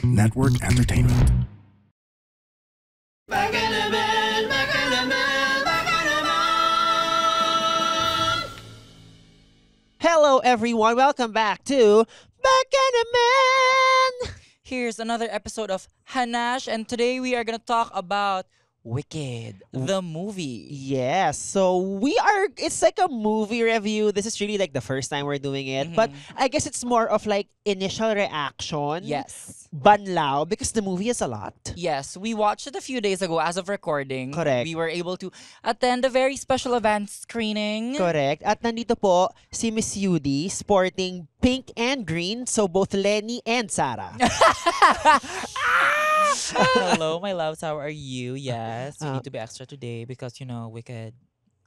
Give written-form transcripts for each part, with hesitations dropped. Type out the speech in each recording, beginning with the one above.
Network Entertainment. Hello, everyone. Welcome back to Back in a Man. Here's another episode of Hanash, and today we are gonna talk about Wicked, the movie. Yes, so it's like a movie review. This is really like the first time we're doing it, but I guess it's more of like initial reaction. Yes. Banlao, because the movie is a lot. Yes, we watched it a few days ago as of recording. Correct. We were able to attend a very special event screening. Correct. At nandito po si Miss Yudi sporting pink and green, so both Lenny and Sarah. Hello, my loves. How are you? Yes, we Uh, need to be extra today because, Wicked,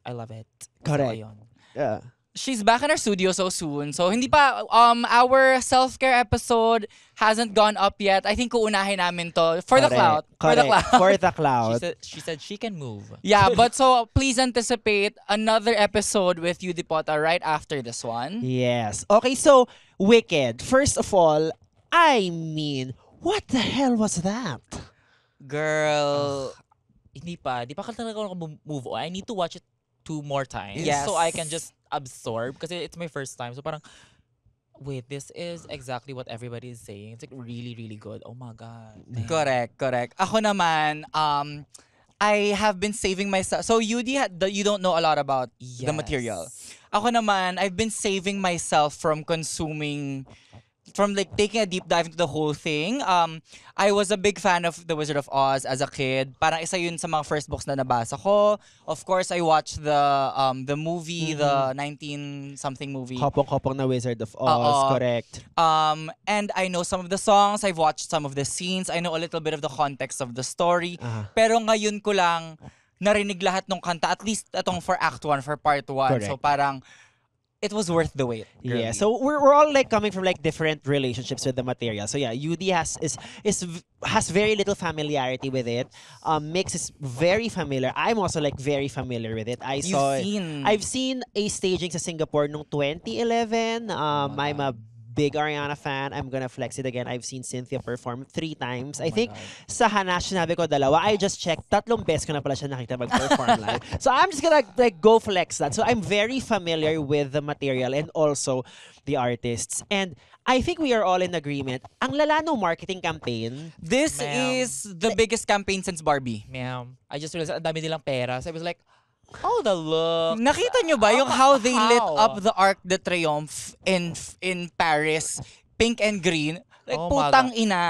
I love it. Correct. So, ayun. Yeah. She's back in our studio so soon. So hindi pa our self-care episode hasn't gone up yet. I think uunahin namin to for the clout. For the Correct. clout. For the cloud. She said she can move. Yeah, but so please anticipate another episode with you, Dipota, right after this one. Yes. Okay, so Wicked. First of all, I mean, what the hell was that? Girl. Hindi pa ka talaga ako move on. I need to watch it 2 more times Yes. so I can just absorb because it's my first time. So parang, wait, this is exactly what everybody is saying. It's like really, really good. Oh my God. Damn. Correct. Ako naman, I have been saving myself. So you don't know a lot about the material. Ako naman, I've been saving myself from like taking a deep dive into the whole thing. I was a big fan of The Wizard of Oz as a kid. Parang isa yun sa mga first books na nabasa ko. Of course, I watched the movie, the 19-something movie. Kopong-kopong na Wizard of Oz. Oo. Correct. And I know some of the songs. I've watched some of the scenes. I know a little bit of the context of the story. Pero ngayon ko lang narinig lahat ng kanta. At least itong for Act 1, for Part 1. Correct. So parang it was worth the wait. Yeah, girly. so we're all like coming from like different relationships with the material. So yeah, UD has very little familiarity with it. Mix is very familiar. I'm also like very familiar with it. I've seen a staging sa Singapore noong 2011. I'm a big Ariana fan. I'm gonna flex it again. I've seen Cynthia perform 3 times. I think sa Hanash sinabi ko 2. I just checked. 3 beses ko na pala siya nakita mag-perform live. So I'm just gonna like go flex that. So I'm very familiar with the material and also the artists. And I think we are all in agreement. Ang lala ng marketing campaign. This Ma'am. is the biggest campaign since Barbie. Ma'am, I just realized ang dami nilang pera. So I was like, oh, the look. Nakita nyo ba yung how they lit How? up the Arc de Triomphe in Paris? Pink and green. Like, Oh my putang God. ina.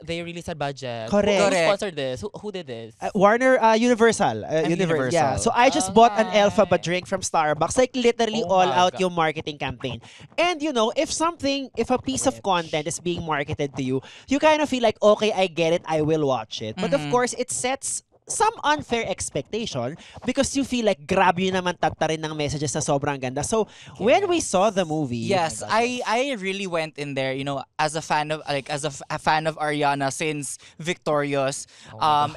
They really said budget. Correct. Who Correct. sponsored this? Who did this? Warner Universal. Universal. Yeah. So I just bought an Okay. Elphaba drink from Starbucks. Like literally Oh all my out God. yung marketing campaign. And if a piece of content is being marketed to you, you kind of feel like, okay, I get it, I will watch it. But of course, it sets some unfair expectation because you feel like grab yun naman tatarin ng messages na sobrang ganda. So when we saw the movie, Yes, Oh my God, I really went in there, as a fan of a fan of Ariana since Victorious,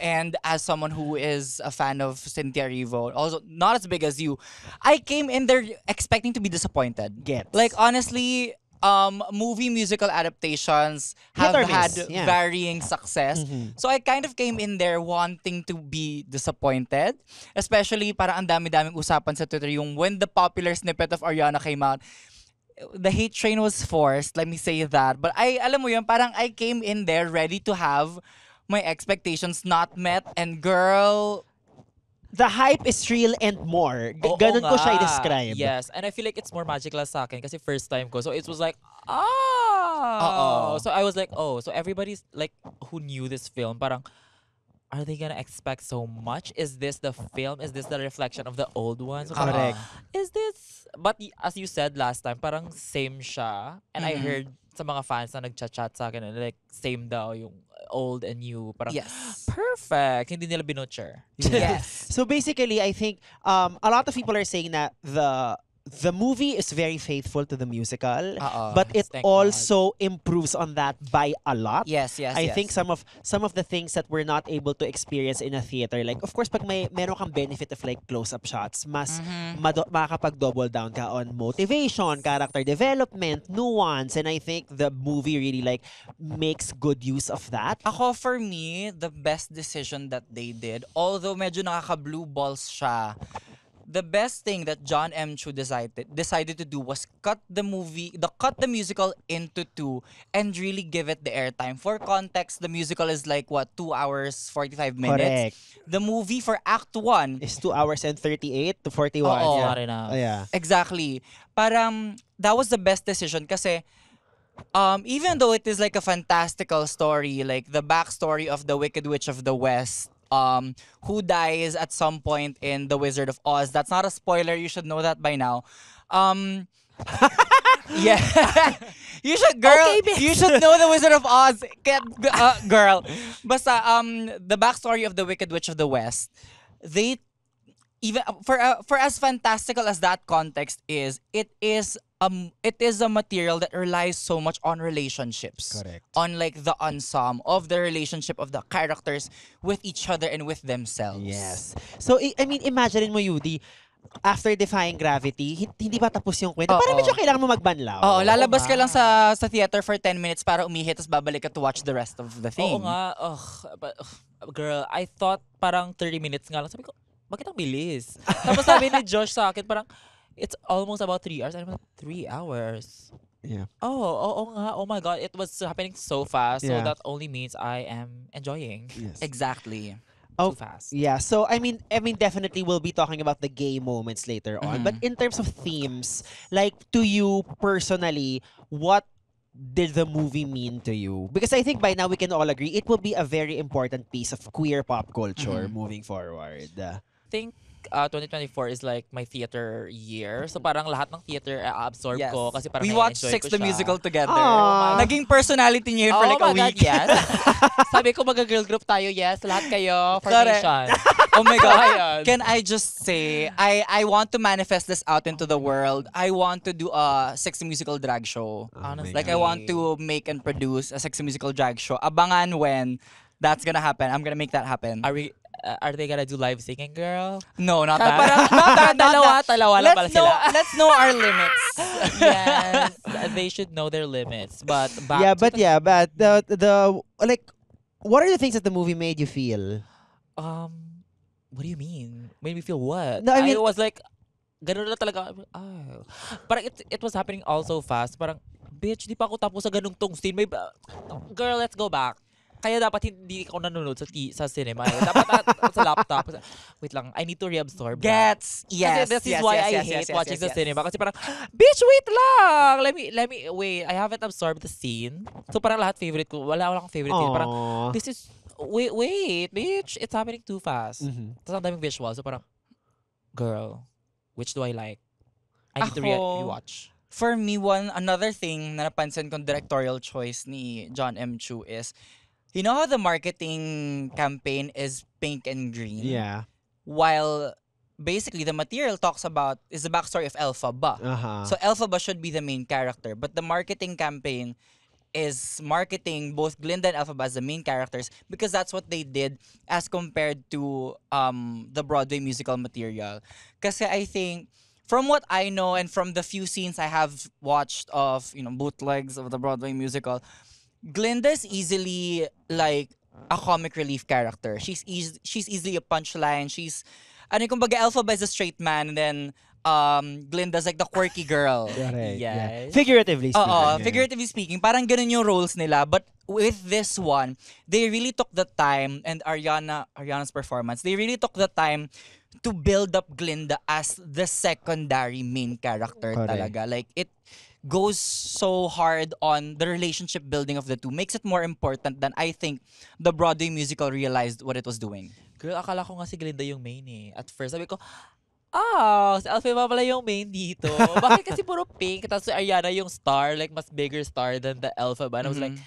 and as someone who is a fan of Cynthia Erivo, also not as big as you, I came in there expecting to be disappointed. Gets. Like honestly, movie musical adaptations have Hit or had miss, yeah. varying success. So I kind of came in there wanting to be disappointed. Especially para ang dami-daming usapan sa Twitter yung when the popular snippet of Ariana came out, the hate train was forced, let me say that. But alam mo yun, parang I came in there ready to have my expectations not met, and girl, the hype is real and more. Oo Ganun ko siya nga. i-describe. Yes, and I feel like it's more magical sa akin kasi first time ko. So it was like, Oo. So I was like, oh, so everybody's like who knew this film, parang, are they gonna expect so much? Is this the film? Is this the reflection of the old ones? So parang, Correct. Is this? But as you said last time, parang same siya. And I heard sa mga fans na nagchat-chat sa akin, like same daw yung old and new. Parang, yes. perfect. Hindi nila binutcher. Yes. So basically, I think a lot of people are saying that the movie is very faithful to the musical, Oo. but it Thank also improves on that by a lot. Yes, yes, I yes. think some of the things that we're not able to experience in a theater, like of course pag meron kang benefit of like close-up shots, mas makakapag-double down ka on motivation, character development, nuance, and I think the movie really like makes good use of that. Ako, for me, the best decision that they did, although medyo nakaka-blue balls siya, the best thing that John M. Chu decided to do was cut the musical into two and really give it the airtime. For context, the musical is like, 2 hours, 45 minutes? Correct. The movie for Act 1, It's 2 hours and 38 to 41. Oo. Yeah. Not enough. Oh, yeah. exactly. Parang, that was the best decision kasi even though it is like a fantastical story, like the backstory of the Wicked Witch of the West, who dies at some point in The Wizard of Oz. That's not a spoiler. You should know that by now. Yeah. You should, girl. Okay, bitch. You should know The Wizard of Oz. Girl. Basta, the backstory of the Wicked Witch of the West, they even for as fantastical as that context is, it is a material that relies so much on relationships. Correct. On like the ensemble of the relationship of the characters with each other and with themselves. Yes. So, I mean, imagine mo, Yudi, after defying gravity, hindi pa tapos yung kwento. Oo. Parang medyo kailangan mo magbanlaw. Oo, lalabas Oo ka nga. lang sa theater for 10 minutes para umihi, tapos babalik ka to watch the rest of the thing. Oo nga. Girl, I thought parang 30 minutes nga lang. Sabi ko, bakit ang bilis? Tapos sabi ni Josh sa akin, parang, it's almost about 3 hours. I'm like, 3 hours? Yeah. Oo nga. Oh my God. It was happening so fast. So Yeah. that only means I am enjoying. Yes. Exactly. Oh, Too fast. yeah. So I mean, definitely we'll be talking about the gay moments later on. But in terms of themes, like to you personally, what did the movie mean to you? Because I think by now we can all agree it will be a very important piece of queer pop culture moving forward. I think 2024 is like my theater year. So parang lahat ng theater absorb Yes. ko kasi parang We watched na-enjoy Six ko the siya. Musical together. Aww. Naging personality niya yun for like a my God, week. yes. Sabi ko mag-girl group tayo, yes. Lahat kayo, Correct. formation. Oh my God. Ayun. Can I just say, I want to manifest this out into the world. I want to do a Sexy Musical drag show. Honestly. Like, I want to make and produce a Sexy Musical drag show. Abangan when that's gonna happen. I'm gonna make that happen. Are they gonna do live singing, girl? No, not that. Parang, dalawa lang pala sila. Let's know our limits. Yes, they should know their limits. But back to but the like, what are the things that the movie made you feel? what do you mean? Made me feel what? No, I mean- was like, ganun na talaga. Oh. Parang it was happening all so fast. Parang, bitch, di pa ako tapos sa ganung tong scene. Girl, let's go back. Kaya dapat hindi ako nanonood sa cinema. Dapat sa laptop. Wait lang, I need to reabsorb that. Gets. Yes. Kasi this is yes, why yes, I yes, hate yes, yes, watching yes, sa yes. cinema. Kasi parang, bitch, wait lang! Let me, wait. I haven't absorbed the scene. So parang lahat favorite ko. Wala akong favorite scene. Parang, Aww. this is, wait, bitch. It's happening too fast. Mhm. Tapos ang daming visual. So parang, girl, which do I like? I need to Ako, rewatch. For me, another thing na napansin kong directorial choice ni John M. Chu is, you know how the marketing campaign is pink and green? Yeah. While basically the material talks about is the backstory of Elphaba. Uh-huh. So Elphaba should be the main character, but the marketing campaign is marketing both Glinda and Elphaba as the main characters because that's what they did as compared to the Broadway musical material. Kasi I think from what I know and from the few scenes I have watched of, bootlegs of the Broadway musical, Glinda's easily like a comic relief character. She's easily a punchline. Kumbaga Elphaba is a straight man and then Glinda's like the quirky girl. Correct, yeah. Yes. Figuratively speaking. Oo, yeah. figuratively speaking, parang ganun yung roles nila. But with this one, they really took the time, and Ariana's performance, they really took the time to build up Glinda as the secondary main character Correct. talaga. Like, it goes so hard on the relationship building of the two. Makes it more important than I think the Broadway musical realized what it was doing. Girl, akala ko nga si Glinda yung main eh. At first, sabi ko, si Elphaba pala yung main dito. Bakit kasi puro pink? Tapos si Ariana yung star, like mas bigger star than the Elphaba. And I was like,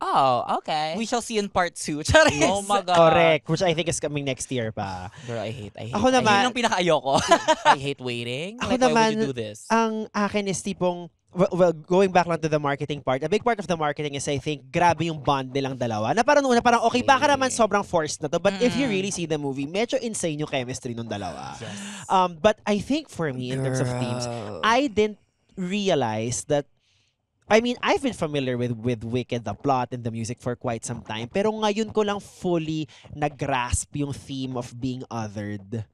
Oh, okay. We shall see in part 2. Charis. Oh my God. Correct. Which I think is coming next year pa. Girl, I hate. Ako naman- Yun yung pinaka-ayoko. I hate waiting. Ako Like, why would naman, you do this? Ang akin is tipong, well, going back lang to the marketing part, a big part of the marketing is I think, grabe yung bond nilang dalawa. Na parang una, parang okay, baka naman sobrang forced na to. But if you really see the movie, medyo insane yung chemistry nung dalawa. But I think for me, in terms of themes, I didn't realize that I mean, I've been familiar with Wicked, the plot and the music for quite some time. Pero ngayon ko lang fully nag-grasp yung theme of being othered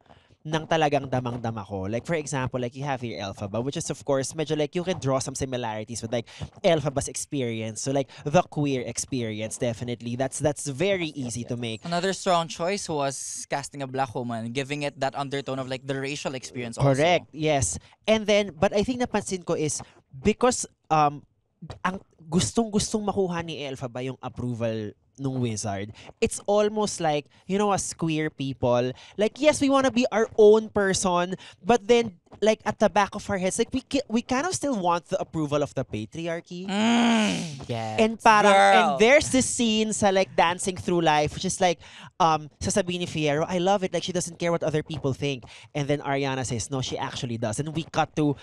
nang talagang damang-dama ko. Like, for example, like you have here Elphaba, which is of course, medyo like you can draw some similarities with like Elphaba's experience. So like, the queer experience, definitely. That's very easy to make. Another strong choice was casting a black woman, giving it that undertone of like the racial experience also. Correct, yes. And then, but I think napansin ko is, because, ang gustong-gustong makuha ni Elphaba yung approval nung wizard, it's almost like, you know, as queer people, like, yes, we want to be our own person, but then, like, at the back of our heads, like, we kind of still want the approval of the patriarchy. Yes. And parang, Girl. and there's this scene sa like Dancing Through Life, which is like, sasabihin ni Fierro, I love it, like she doesn't care what other people think. And then Ariana says, no, she actually does. And we cut to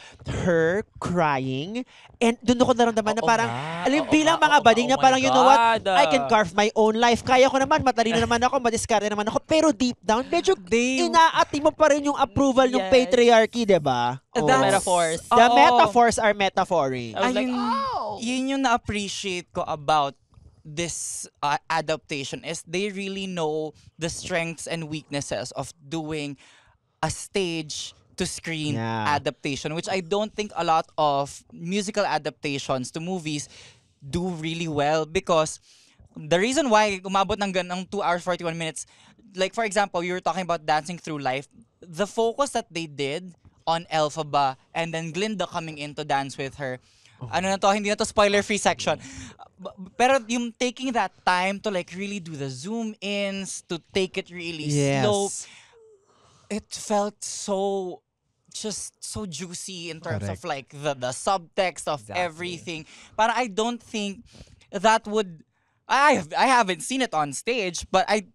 her crying. And doon ako naramdaman na Oo parang, nga, alam, oo bilang nga, mga oo bading nga, na oh parang, my you know what, God. I can carve my own life. Kaya ko naman, matalino naman ako, madiskarte naman ako. Pero deep down, medyo inaati mo pa rin yung approval ng Yes. patriarchy, diba? The Oo. metaphors. The Oo. metaphors are metaphoring. I was like, Ayun, oh. yun yung na-appreciate ko about this adaptation is they really know the strengths and weaknesses of doing a stage to screen Yeah. adaptation, which I don't think a lot of musical adaptations to movies do really well, because the reason why umabot ng 2 hours 41 minutes, like for example, you were talking about Dancing Through Life, the focus that they did on Elphaba and then Glinda coming in to dance with her. Ano na to, hindi na to spoiler-free section. Pero yung taking that time to like really do the zoom-ins, to take it really slow, it felt so just so juicy in terms of like the subtext of everything. But I don't think that would I haven't seen it on stage, but I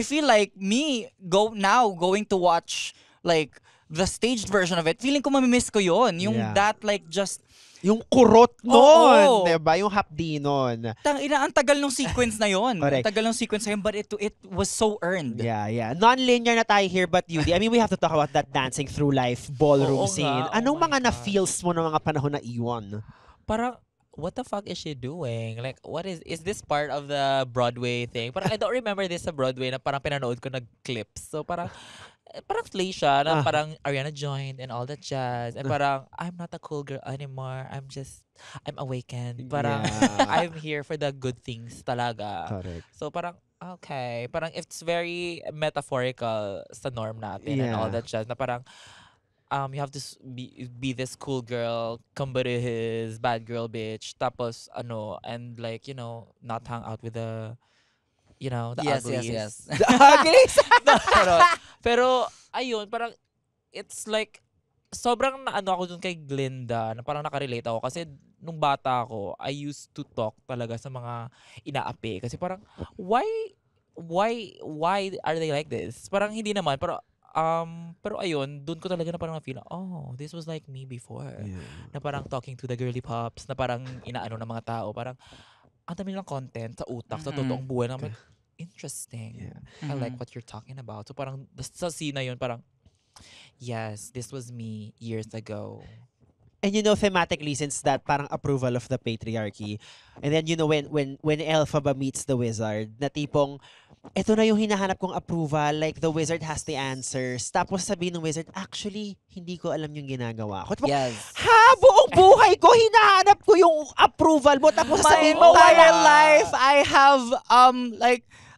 feel like going to watch like the staged version of it, feeling ko mamimiss ko yun. Yung Yeah. that like just Yung kurot nun, Oo. diba? Yung hapdi nun. ang tagal ng sequence na yun. Correct. Ang tagal ng sequence na yun, but it was so earned. Yeah. Non-linear na tayo here, but Yudi, I mean, we have to talk about that Dancing Through Life ballroom Oo nga, scene. oh Anong my mga God. na-feels mo ng mga panahon na iwan? Parang, what the fuck is she doing? Like, what is this part of the Broadway thing? Parang, I don't remember this sa Broadway na parang pinanood ko nag-clips. So, parang slay siya na parang Ariana joined and all that jazz. And parang, I'm not a cool girl anymore. I'm awakened. Parang, Yeah. I'm here for the good things talaga. Correct. So, parang, okay. Parang, it's very metaphorical sa norm natin and all Yeah. that jazz. Na parang, you have to be this cool girl, kumbari his bad girl bitch, tapos and like, not hang out with the the uglies. pero ayun, parang it's like sobrang naano ako dun kay Glinda, na parang nakarelate ako kasi nung bata ako, I used to talk talaga sa mga inaapi kasi parang why are they like this? Parang hindi naman, pero ayun, dun ko talaga na parang na-feel, oh, this was like me before. Na parang talking to the girly pops, na parang inaano ng mga tao, parang ang dami lang content sa utak, sa totoong buhay. Na I'm like, interesting. I like what you're talking about. So parang sa scene na yun, parang, yes, this was me years ago. And thematically, since that parang approval of the patriarchy, and then when Elphaba meets the wizard, na tipong, eto na yung hinahanap kong approval, like the wizard has the answers. Tapos sabihin ng wizard, actually, hindi ko alam yung ginagawa ko. Tipong, Yes. buong buhay ko, hinahanap ko yung approval mo. Tapos My sabihin mo, entire tama. life,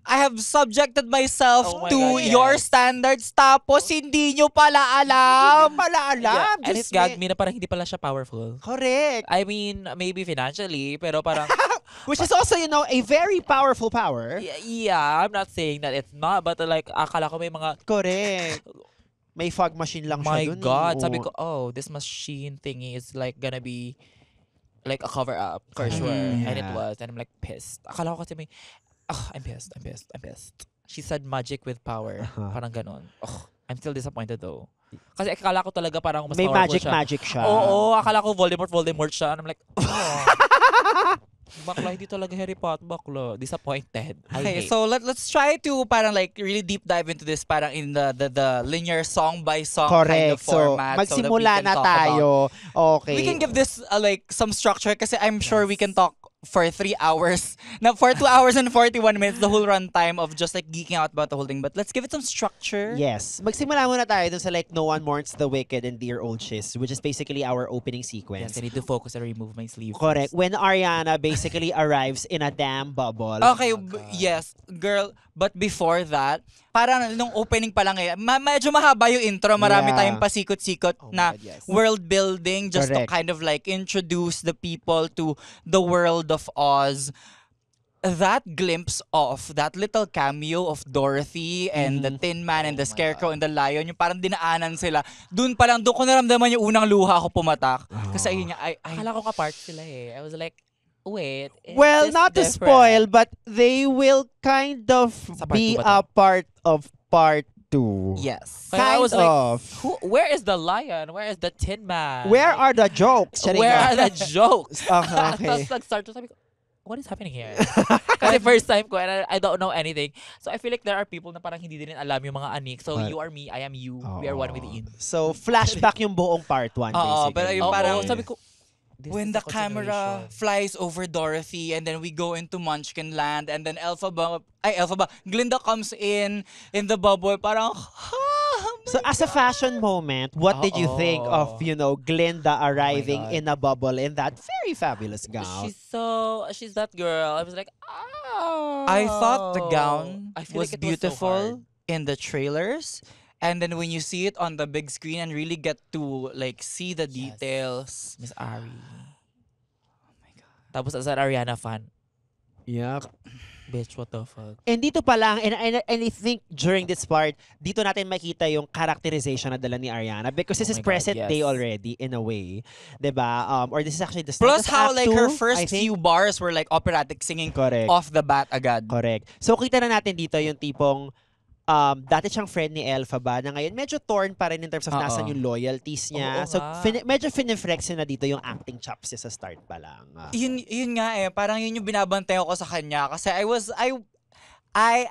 I have subjected myself Oh my to God, yes. your standards, tapos hindi nyo pala alam. alam. And it Just gagged me na parang hindi pala siya powerful. Correct. I mean, maybe financially, pero parang, Which is also, a very powerful power. yeah, I'm not saying that it's not, but like, akala ko may mga, Correct. May fog machine lang my siya dun. God, eh. sabi Oo. ko, oh, this machine thingy is like gonna be like a cover up for sure. Mhm. And it Yeah. was. And I'm like pissed. Akala ko kasi may, I'm pissed. She said magic with power. Parang ganon. I'm still disappointed though. Kasi akala ko talaga parang mas May powerful siya. magic siya. Oo, akala ko Voldemort siya. And I'm like, bakla, hindi talaga Harry Potter. Bakla, disappointed. I Okay, hate. so let's try to parang like really deep dive into this parang in the linear song by song kind of Correct. So, format. magsimula so that we can na talk about. tayo. Okay. We can give this like some structure kasi I'm sure we can talk for 3 hours. Now, for 2 hours and 41 minutes, the whole run time of just like geeking out about the whole thing. But let's give it some structure. Yes. Magsimula muna tayo dun sa like No One Mourns the Wicked and Dear Old Shiz, which is basically our opening sequence. Yes, I need to focus and remove my sleeve. Correct. first. When Ariana basically arrives in a damn bubble. Okay, yes, girl. But before that, parang nung opening pa lang medyo mahaba yung intro. Marami Yeah. tayong pasikot-sikot Oh my na God, yes. world building just to Correct. kind of like introduce the people to the world of Oz. That glimpse of that little cameo of Dorothy and the Tin Man and the Oh my Scarecrow and the Lion, yung parang dinaanan sila. Doon pa lang, doon ko naramdaman yung unang luha ko pumatak. Kasi ayun nga, Akala ko ka-part sila eh. I was like, wait. is Well, this not to different? spoil, but they will kind of Sa part be two ba a part of part 2. yes. Kaya I Kind was like, of. Where is the lion? Where is the Tin Man? Where are the jokes? Charing Where nga. are the jokes? Okay. Tapos nag-start to sabi ko, what is happening here? Kasi first time ko and I don't know anything. So I feel like there are people na parang hindi din alam yung mga anik. So you are me, I am you. We are one with the in. So, flashback yung buong part 1, Oo, basically. pero yung Oo, parang- sabi ko, this When is the camera flies over Dorothy and then we go into Munchkin Land and then Glinda comes in the bubble, parang, So, as a fashion moment, what did you think of, Glinda arriving God. in a bubble in that very fabulous gown? She's that girl. I was like, I thought the gown I feel was like it beautiful in the trailers. And then when you see it on the big screen and really get to like see the details. Miss Ari. Oh my God. Tapos as an Ariana fan, Yep. bitch, what the fuck? And dito pa lang, and I think during this part, dito natin makita yung characterization na dala ni Ariana because this Oh is my God, present yes. day already in a way. Diba? Or this is actually the start Plus of how Act like 2, her I first think. few bars were like operatic singing Correct. off the bat agad. Correct. So kita na natin dito yung tipong dati siyang friend ni Elphaba na ngayon medyo torn pa rin in terms of Oo. nasan yung loyalties niya. Oo So nga. medyo finiflex niya na dito yung acting chops niya sa start pa lang. Yun nga parang yun yung binabantayan ko sa kanya kasi I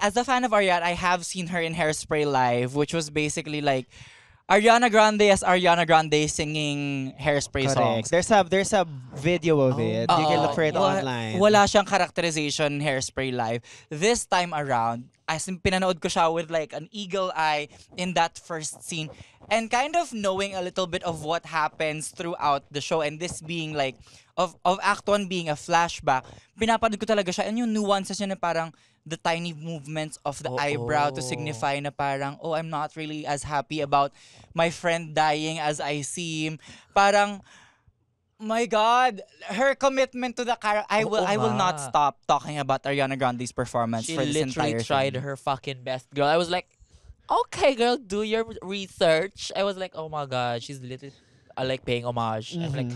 as a fan of Ariana, I have seen her in Hairspray live, which was basically like Ariana Grande as Ariana Grande singing Hairspray songs. There's a video of it. You can look for it online. Wala siyang characterization Hairspray live. This time around, as in pinanood ko siya with like an eagle eye in that first scene and kind of knowing a little bit of what happens throughout the show and this being like of Act 1 being a flashback, pinapanood ko talaga siya and yung nuances niya na parang the tiny movements of the eyebrow to signify na parang, oh, I'm not really as happy about my friend dying as I seem. Parang, my God, her commitment to the character. I will not nga. stop talking about Ariana Grande's performance She for this literally entire tried thing. her fucking best, girl. I was like, okay, girl, do your research. I was like, oh my God, she's literally like paying homage. I'm like,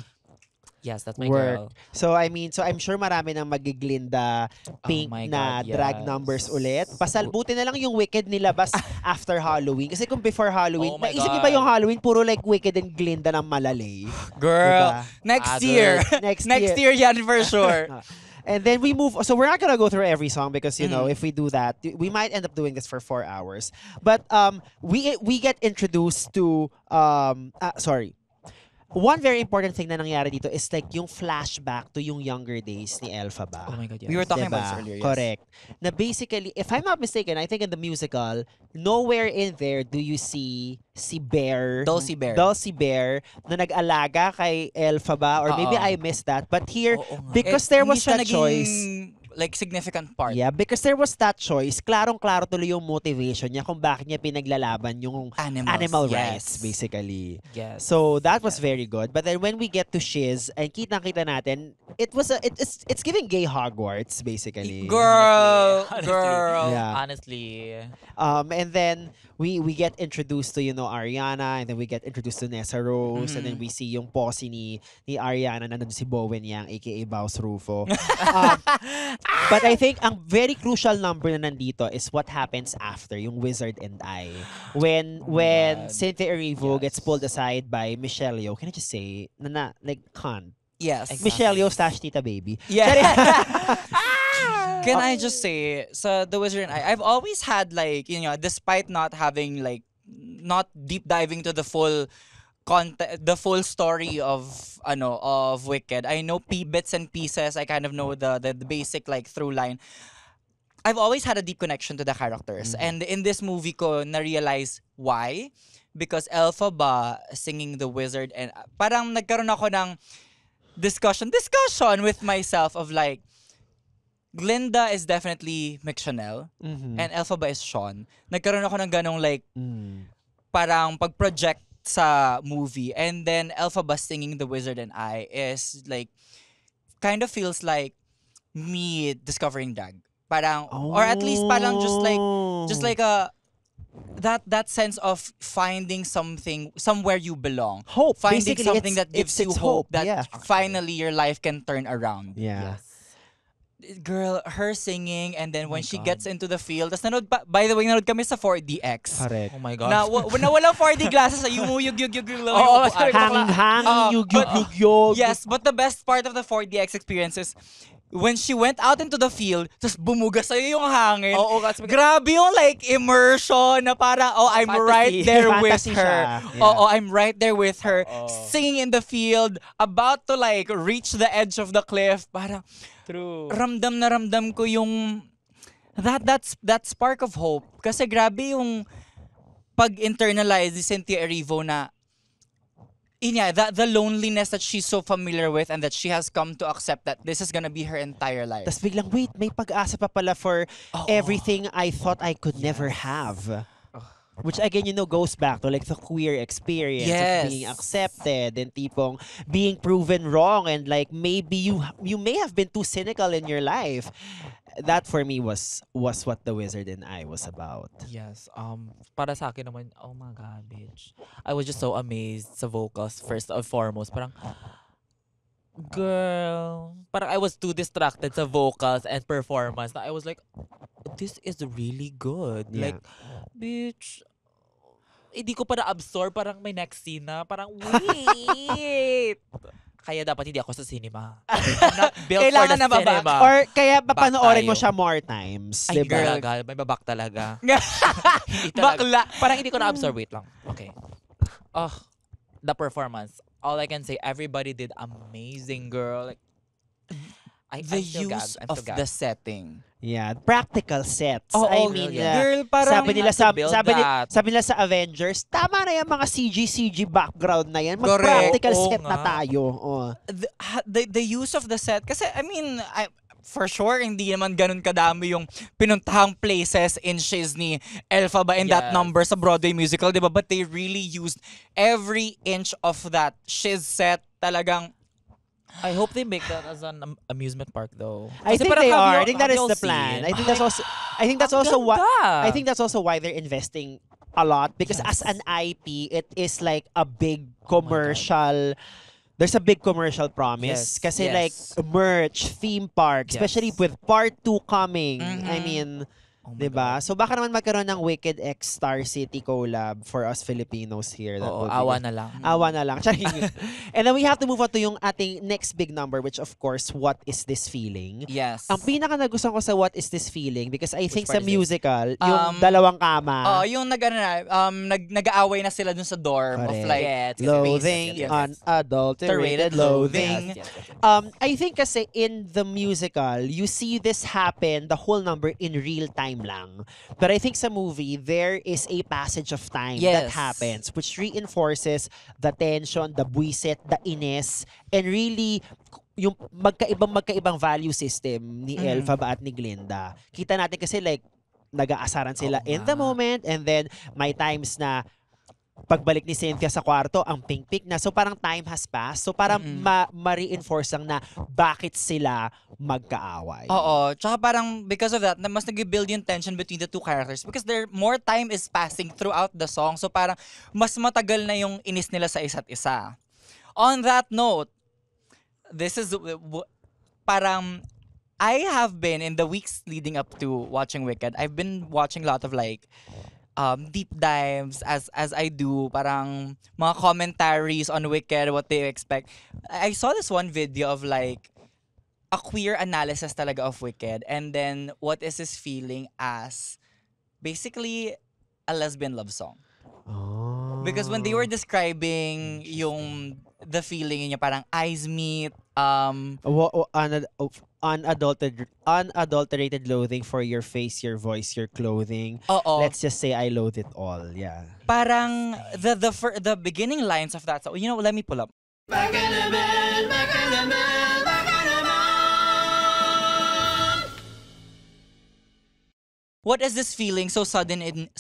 yes, that's my Work. girl. So I'm sure marami nang magiglinda pink my na God, drag yes. numbers ulit. Pasalbuti na lang yung Wicked nilabas after Halloween. Kasi kung before Halloween, Oh my naisip niyo God. ba yung Halloween, puro like Wicked and Glinda ng malalay? Girl, Diba? next Ah, year. girl. Next next year yan for sure. And then we move. So we're not gonna go through every song because if we do that, we might end up doing this for 4 hours. But we get introduced to sorry. One very important thing na nangyari dito is like yung flashback to yung younger days ni Elphaba. Oh my God, yes. We were talking Diba? about this earlier. Yes. Correct. Na basically, if I'm not mistaken, I think in the musical, nowhere in there do you see si Bear. Dulcie Bear. Dulcie Bear na nag-alaga kay Elphaba or maybe Oo. I missed that. But here, Oo nga. because there was Hindi siya a choice. naging like significant part. Yeah, because there was that choice. Klarong-klaro tuloy yung motivation niya kung bakit niya pinaglalaban yung animal rights, basically. Yes. So that was very good. But then when we get to Shiz, and kitang-kita natin, it's giving gay Hogwarts, basically. Girl, Honestly. girl. Yeah. Honestly. And then we get introduced to, Ariana, and then we get introduced to Nessa Rose, and then we see yung posse ni Ariana, nandun si Bowen Yang, aka Baus Rufo. But I think ang very crucial number na nandito is what happens after, yung Wizard and I. When God. Cynthia Erivo Yes. gets pulled aside by Michelle Yeoh, can I just say, like, Yes. Exactly. Michelle Yeoh / Tita Baby. Yeah. Can I just say, sa The Wizard and I've always had like, despite not having like, not deep diving to the full the full story of Wicked. I know bits and pieces. I kind of know the basic like through line. I've always had a deep connection to the characters. And in this movie ko na-realize why. Because Elphaba singing The Wizard and parang nagkaroon ako ng discussion with myself of like, Glinda is definitely McChanel and Elphaba is Sean. Nagkaroon ako ng ganong like, parang pag-project sa movie. And then Elphaba singing The Wizard and I is like, kind of feels like me discovering drag. Parang, or at least parang just like a, that sense of finding something, somewhere you belong. Hope. Finding Basically, something that gives you it's hope that yeah. finally your life can turn around. Yeah. Girl, her singing, and then when she God. gets into the field, tas nanood by the way, nanood kami sa 4DX. Correct. Oh my gosh. Na walang 4D glasses, yumuyug-yug lang yung Oo, upuan. Hanging, yug. Yes, but the best part of the 4DX experience is when she went out into the field, tapos bumuga sa'yo yung hangin. Oo, kasi Grabe yung like immersion na para, I'm Fantasy. right there with Fantasy her. siya. Yeah. Oo, I'm right there with her. Oo. Singing in the field, about to like reach the edge of the cliff. Parang, True. ramdam na ramdam ko yung that spark of hope. Kasi grabe yung pag-internalize ni Cynthia Erivo na the loneliness that she's so familiar with and that she has come to accept that this is gonna be her entire life. Tapos biglang, wait, may pag-asa pa pala for everything I thought I could never have. Which again, goes back to like the queer experience Yes. of being accepted and tipong being proven wrong, and like maybe you may have been too cynical in your life. That for me was what The Wizard and I was about. Yes. Para sa akin naman, oh my God, bitch. I was just so amazed sa vocals first and foremost. Parang, girl, parang I was too distracted sa vocals and performance na I was like, this is really good. Yeah. Like, bitch, hindi ko pa na-absorb. Parang may next scene na. Parang, wait. Kaya dapat hindi ako sa cinema. I'm not built Kailangan for the na babak. cinema. Or kaya papanoorin mo tayo. siya more times. Ay, diba? talaga. May babak talaga. Hindi talaga. Bakla. Parang hindi ko na-absorb. Wait lang. Okay. Oh, the performance. All I can say, everybody did amazing, girl. Like, The I'm still use gagged. I'm of still the gagged. setting. Yeah, practical sets. Oo, I girl, mean, yeah. Girl, parang sabi nila you have to build that. sabi nila sa Avengers, tama na yung mga CG background na yan. Correct. Mag-practical Oo set na nga. tayo. Oh. The use of the set, kasi I mean, for sure, hindi naman ganun kadami yung pinuntahang places in Shiz ni Elphaba in that Yes. number sa Broadway musical, di ba? But they really used every inch of that Shiz set. Talagang, I hope they make that as an amusement park though. I Kasi think parang they have are. you- I think that have is you the all plan. seen? I think that's also why Ganda. I think that's also why they're investing a lot, because as an IP, it is like a big commercial. There's a big commercial promise. Yes, Kasi yes. like merch, theme park, Yes. especially with part 2 coming. Mhm. I mean, Oh my diba? God. So baka naman magkaroon ng Wicked X Star City collab for us Filipinos here. That Oo, would be awa good. na lang. Awa na lang. Charing. And then we have to move on to yung ating next big number, which of course, What Is This Feeling? yes. Ang pinaka nagustuhan ko sa What Is This Feeling, because I think sa part is it? musical, yung dalawang kama, Yung nag-aaway na sila dun sa dorm of Correct. like, Yes, yes, loathing, yes, yes, yes. unadulterated loathing. Yes, yes, yes. I think kasi in the musical, you see this happen, the whole number in real time lang. But I think sa movie, there is a passage of time that Yes. happens, which reinforces the tension, the buisit, the inis, and really yung magkaibang value system ni Elphaba at ni Glinda. Kita natin kasi like nag-aasaran sila in the moment, and then may times na pagbalik ni Cynthia sa kwarto, ang pink-pink na. So parang time has passed. So parang ma-reinforce lang na bakit sila magkaaway. Oo. Tsaka parang because of that, mas nag-build yung tension between the two characters because more time is passing throughout the song. So parang mas matagal na yung inis nila sa isa't isa. On that note, this is parang I have been in the weeks leading up to watching Wicked. I've been watching a lot of like deep dives as I do, parang mga commentaries on Wicked, what they expect. I saw this one video of like a queer analysis talaga of Wicked, and then what is his feeling as basically a lesbian love song. Oh. Because when they were describing the feeling niya, parang eyes meet, unadulterated loathing for your face, your voice, your clothing. Let's just say I loathe it all. Yeah. Parang the beginning lines of that song. You know, let me pull up. What is this feeling so sudden and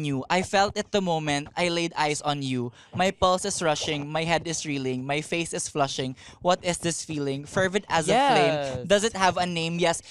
new? I felt it the moment I laid eyes on you. My pulse is rushing, my head is reeling, my face is flushing. What is this feeling? Fervent as a flame. Does it have a name? Yes.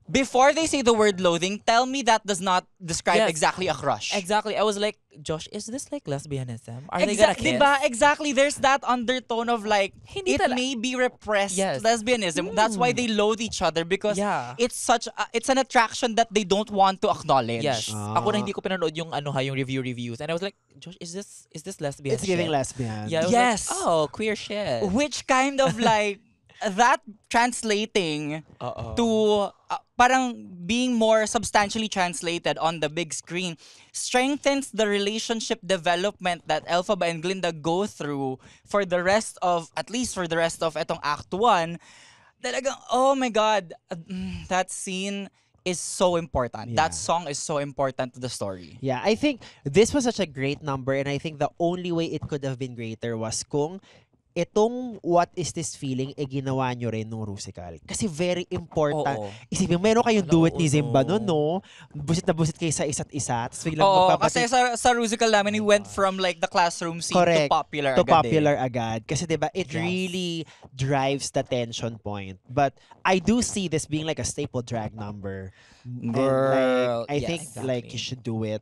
Before they say the word loathing, tell me that does not describe exactly a crush. Exactly. I was like, Josh, is this like lesbianism? Are they gonna kiss? Diba? Exactly. There's that undertone of like, it may be repressed lesbianism. That's why they loathe each other because it's an attraction that they don't want to acknowledge. Yes. Ako na hindi ko pinanood yung yung reviews, and I was like, Josh, is this lesbian? It's giving lesbian. Yeah. Yes. Like, oh, queer shit. Which kind of like that translating to parang being more substantially translated on the big screen strengthens the relationship development that Elphaba and Glinda go through for the rest of etong Act 1. Talagang, oh my God, that scene is so important. Yeah. That song is so important to the story. Yeah, I think this was such a great number, and I think the only way it could have been greater was kung itong What Is This Feeling ginawa nyo rin nung Rusical. Kasi very important. Isipin, meron kayong duet ni Zimba nun, no? Busit na busit kayo sa isa't isa. Tapos biglang kasi sa Rusical namin, we went from like the classroom scene to popular agad. Kasi diba, it really drives the tension point. But I do see this being like a staple drag number. Girl. And like, I think like you should do it.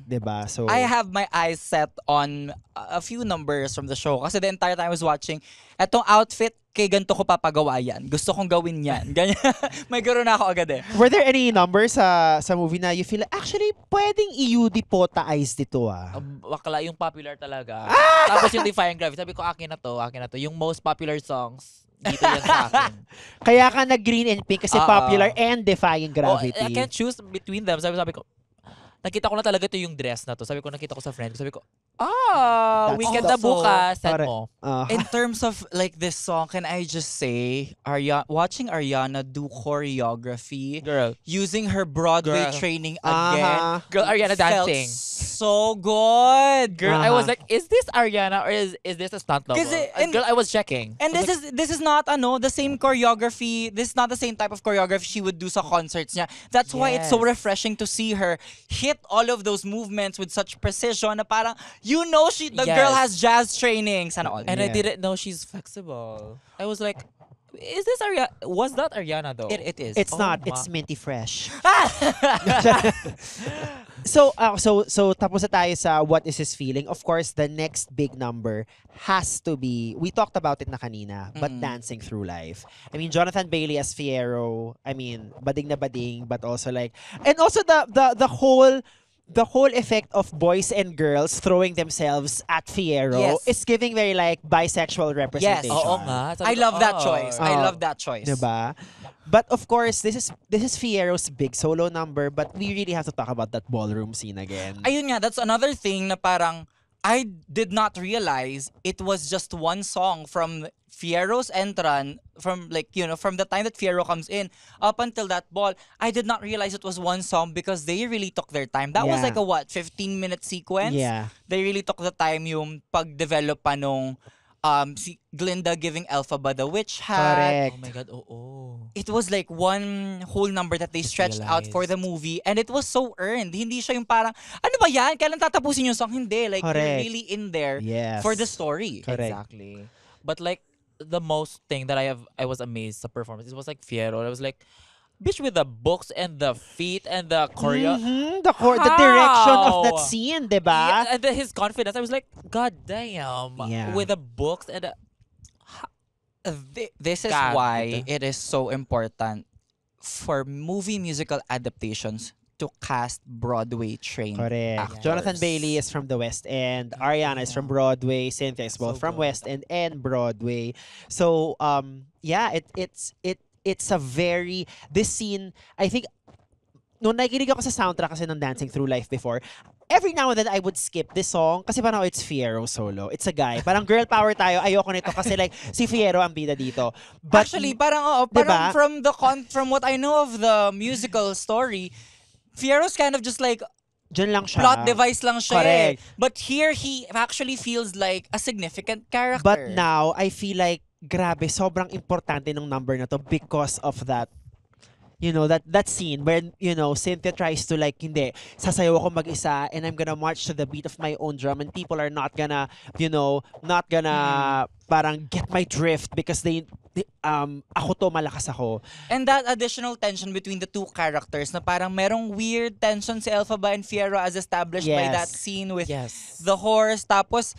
Diba? So I have my eyes set on a few numbers from the show kasi the entire time I was watching, etong outfit, kay ganito ko papagawa yan. Gusto kong gawin yan. Ganyan. May garo na ako agad eh. Were there any numbers sa movie na you feel like, actually, pwedeng i-UD-pota-ize dito Bakla yung popular talaga. Tapos yung Defying Gravity, sabi ko, akin na to. Yung most popular songs, dito yan sa akin. Kaya ka nag-green and pink kasi popular and Defying Gravity. I can't choose between them. Sabi ko, nakita ko na talaga ito yung dress na to. Sabi ko, nakita ko sa friend. Sabi ko, Wicked na bukas. Send mo. In terms of like this song, can I just say, watching Ariana do choreography, girl, using her Broadway training again, girl, Ariana dancing, so good. Girl, I was like, is this Ariana or is this a stunt double? Girl, I was checking. And this is not the same choreography. This is not the same type of choreography she would do sa concerts niya. That's why it's so refreshing to see her hit all of those movements with such precision na parang, the girl has jazz training. Sana all. And I didn't know she's flexible. I was like, is this Ariana? Was that Ariana though? It is. It's not. It's Minty Fresh. So tapos na tayo sa What Is This Feeling. Of course, the next big number has to be, we talked about it na kanina, but Dancing Through Life. I mean, Jonathan Bailey as Fiyero, I mean, bading na bading, but also like, and also the whole effect of boys and girls throwing themselves at Fiyero is giving very like bisexual representation. Yes. Oo nga. I love that choice. I love that choice. Diba? But of course, this is Fiero's big solo number, but we really have to talk about that ballroom scene again. Ayun nga, that's another thing na parang I did not realize it was just one song from Fiero's entrance, from the time that Fiero comes in up until that ball. I did not realize it was one song because they really took their time. That was like a 15-minute sequence? Yeah. They really took the time yung pag-develop pa nung si Glinda giving Elphaba the witch hat. Correct. Oh my God, oo. It was like one whole number that they stretched out for the movie, and it was so earned. Hindi siya yung parang, ano ba yan? Kailan tatapusin yung song? Hindi. Like, you're Correct. really in there Yes. for the story. Correct. Exactly. But like, the most thing that I was amazed sa performance, it was like Fiero. I was like, bitch, with the books and the feet and the choreo. Mhm, the direction of that How? scene, diba? Yeah, and then his confidence. I was like, God damn. Yeah. With the books and the, This is God. why it is so important for movie musical adaptations to cast Broadway trained Correct. actors. Jonathan Bailey is from the West End. Ariana is from Broadway. Cynthia is both So from good. West End and Broadway. So yeah, it's a very this scene. I think nung nakikinig ako sa soundtrack kasi ng Dancing Through Life before, every now and then I would skip this song kasi parang it's Fierro solo. It's a guy. Parang girl power tayo. Ayoko nito kasi like si Fierro ang bida dito. But Actually, parang Diba? from what I know of the musical story, Fiero's kind of just like dyan lang siya. plot device lang siya. Correct. But here he actually feels like a significant character. But now, I feel like, grabe, sobrang importante ng number na to because of that. You know, that scene when, you know, Cynthia tries to like, hindi, sasayaw ako mag-isa and I'm gonna march to the beat of my own drum and people are not gonna, you know, not gonna parang get my drift because ako to, malakas ako. And that additional tension between the two characters na parang merong weird tension si Elphaba and Fiero as established by Yes. that scene with yes. the horse. Tapos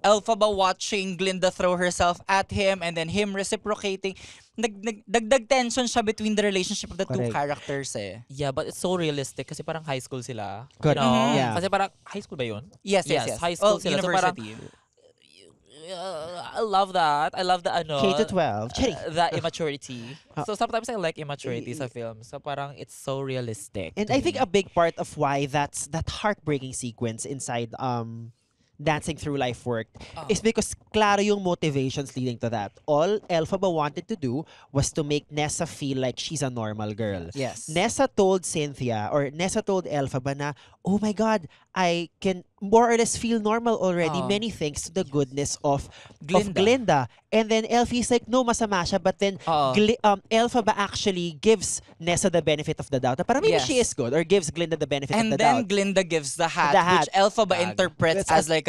Elphaba watching Glinda throw herself at him and then him reciprocating. Dagdag tension siya between the relationship of the two Correct. characters eh. Yeah, but it's so realistic kasi parang high school sila. Correct. You know? Yeah. Kasi parang high school ba yun? Yes. High school Oh, sila. So parang, university. I love that. I love the ano. K to 12. Chari. The immaturity. Ah. So sometimes I like immaturity sa film. So parang it's so realistic. And to I think me. a big part of why that heartbreaking sequence inside Dancing Through Life worked is because klaro yung motivations leading to that. All Elphaba wanted to do was to make Nessa feel like she's a normal girl. Yes. Nessa told Elphaba na, oh my God, I can more or less feel normal already. Many thanks to the goodness of Glinda. And then Elfie's like, no, masama siya. But then Elphaba actually gives Nessa the benefit of the doubt. Na parang maybe Yes. she is good or gives Glinda the benefit And of the then doubt. Glinda gives the hat, The hat. which Elphaba Bag. interprets That's as like like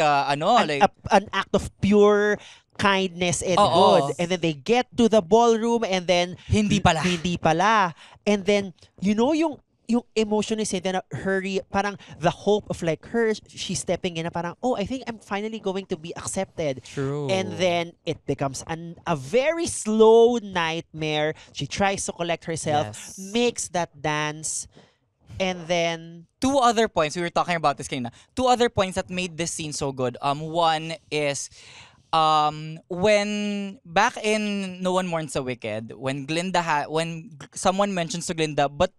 an act of pure kindness and Oo. good. And then they get to the ballroom and then Hindi pala. Hindi pala. And then you know yung emotion ni Cynthia na parang the hope of like her, she's stepping in na parang, oh, I think I'm finally going to be accepted. True. And then it becomes a very slow nightmare. She tries to collect herself, Yes. makes that dance, and then two other points. We were talking about this kanina. Two other points that made this scene so good. One is when back in No One Mourns the Wicked, when when someone mentions to Glinda, but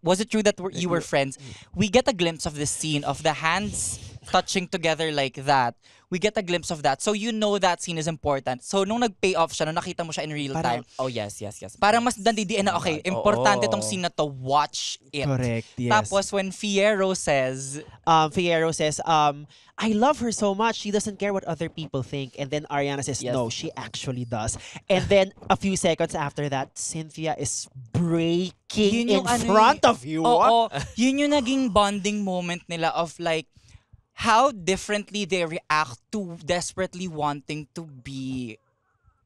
was it true that you were friends? We get a glimpse of this scene of the hands touching together like that. We get a glimpse of that. So you know that scene is important. So nung nag-pay off siya, nung nakita mo siya in real time, Oh, yes. parang mas nandidiin na, okay, importante tong scene na to, watch it. correct, yes. Tapos when Fierro says, Fierro says, I love her so much. She doesn't care what other people think. And then Ariana says, Yes. no, she actually does. And then a few seconds after that, Cynthia is breaking Yun in yung ano front eh. of you. oo, yun yung naging bonding moment nila of like, how differently they react to desperately wanting to be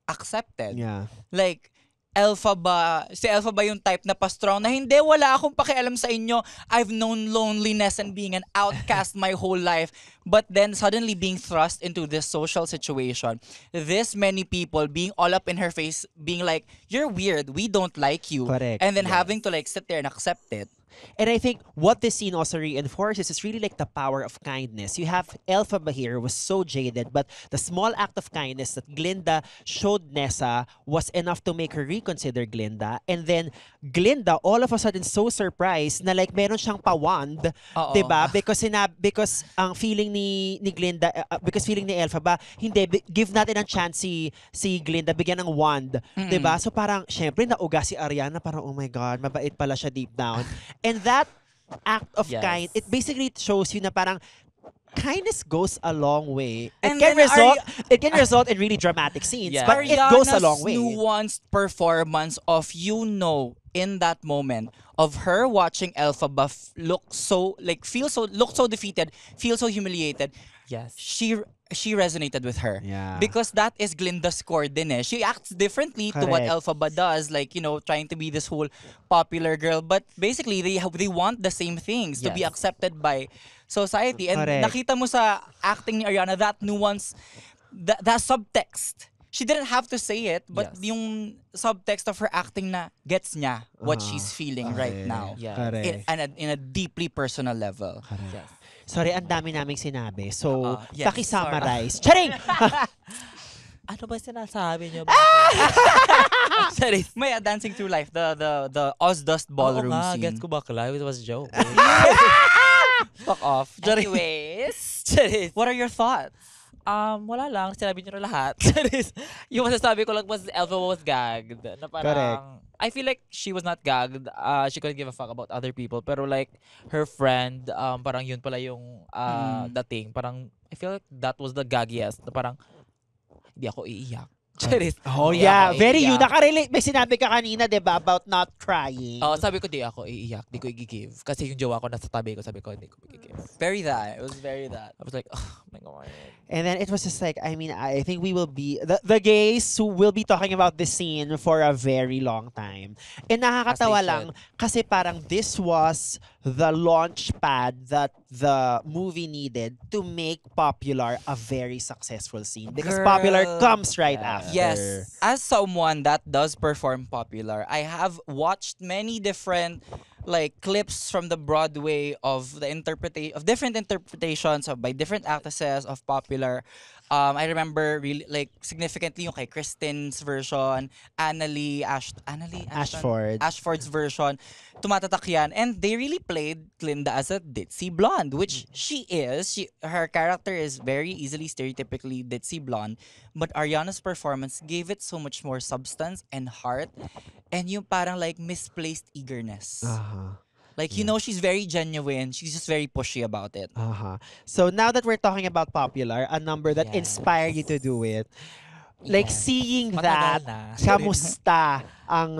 accepted. Yeah. Like, si Elphaba yung type na pa-strong na hindi, wala akong pakialam sa inyo. I've known loneliness and being an outcast my whole life. But then suddenly being thrust into this social situation, this many people being all up in her face, being like, you're weird, we don't like you. Correct, And then yes. having to like sit there and accept it. And I think what this scene also reinforces is really like the power of kindness. You have Elphaba here who was so jaded, but the small act of kindness that Glinda showed Nessa was enough to make her reconsider Glinda. And then Glinda, all of a sudden, so surprised na like meron siyang pa-wand, Oo. diba? Because ang feeling ni Glinda, because feeling ni Elphaba, hindi, give natin ang chance si Glinda, bigyan ng wand, diba? So parang, syempre, nauga si Ariana, parang, oh my God, mabait pala siya deep down. And that act of Yes. kind, it basically shows you na parang kindness goes a long way. And It can then result in really dramatic scenes, Yeah. but it goes a long way. nuanced performance of in that moment of her watching Elphaba look so defeated, feel so humiliated. Yes. She resonated with her. Yeah. Because that is Glinda's core din eh. She acts differently to what Correct. Elphaba does, like, trying to be this whole popular girl. But basically, they want the same things, to be Yes. accepted by society. And Correct. nakita mo sa acting ni Ariana, that nuance, that subtext. She didn't have to say it, but Yes. yung subtext of her acting na gets niya what Uh-huh. she's feeling right now. Yeah. Correct. In a deeply personal level. Yes. Sorry, ang dami naming sinabi. So, Yes, paki-summarize. Charing! Ano ba sinasabi niyo? Sorry. Maya, Dancing Through Life, the Ozdust ballroom Oo nga, scene. gets ko bakla. It was a joke. Fuck off. Anyways. Charis. What are your thoughts? Wala lang. Sinabi niyo na lahat. Charis. Yung masasabi ko lang was Elva was gagged. Na parang, Correct. I feel like she was not gagged. She couldn't give a fuck about other people. Pero like, her friend, parang yun pala yung dating. Parang, I feel like that was the gaggiest. Na parang, hindi ako iiyak. Charis. Oh Hindi yeah, ako very you. iiyak. Nakarelate. May sinabi ka kanina, di ba, about not crying. Sabi ko, di ako iiyak. Di ko i-give. Kasi yung jowa ko nasa tabi ko. Sabi ko, hindi ko i-give. Very that. It was very that. I was like, oh my God. And then it was just like, I mean, I think we will be, the gays who will be talking about this scene for a very long time. And nakakatawa As they lang, kasi parang this was the launch pad that the movie needed to make Popular a very successful scene. Because Girl. Popular comes right Yeah. after. Yes. As someone that does perform Popular, I have watched many different clips from the Broadway of different interpretations by different actresses of Popular. I remember really significantly yung kay Kristen's version, Ashford's version. Tumatatak yan, and they really played Glinda as a ditzy blonde, which she is. Her character is very easily stereotypically ditzy blonde, but Ariana's performance gave it so much more substance and heart, and yung parang misplaced eagerness. Uh-huh. She's very genuine. She's just very pushy about it. Uh-huh. So now that we're talking about Popular, a number that Yes. inspired you to do it, Yes. seeing Matagal that, na. kamusta ang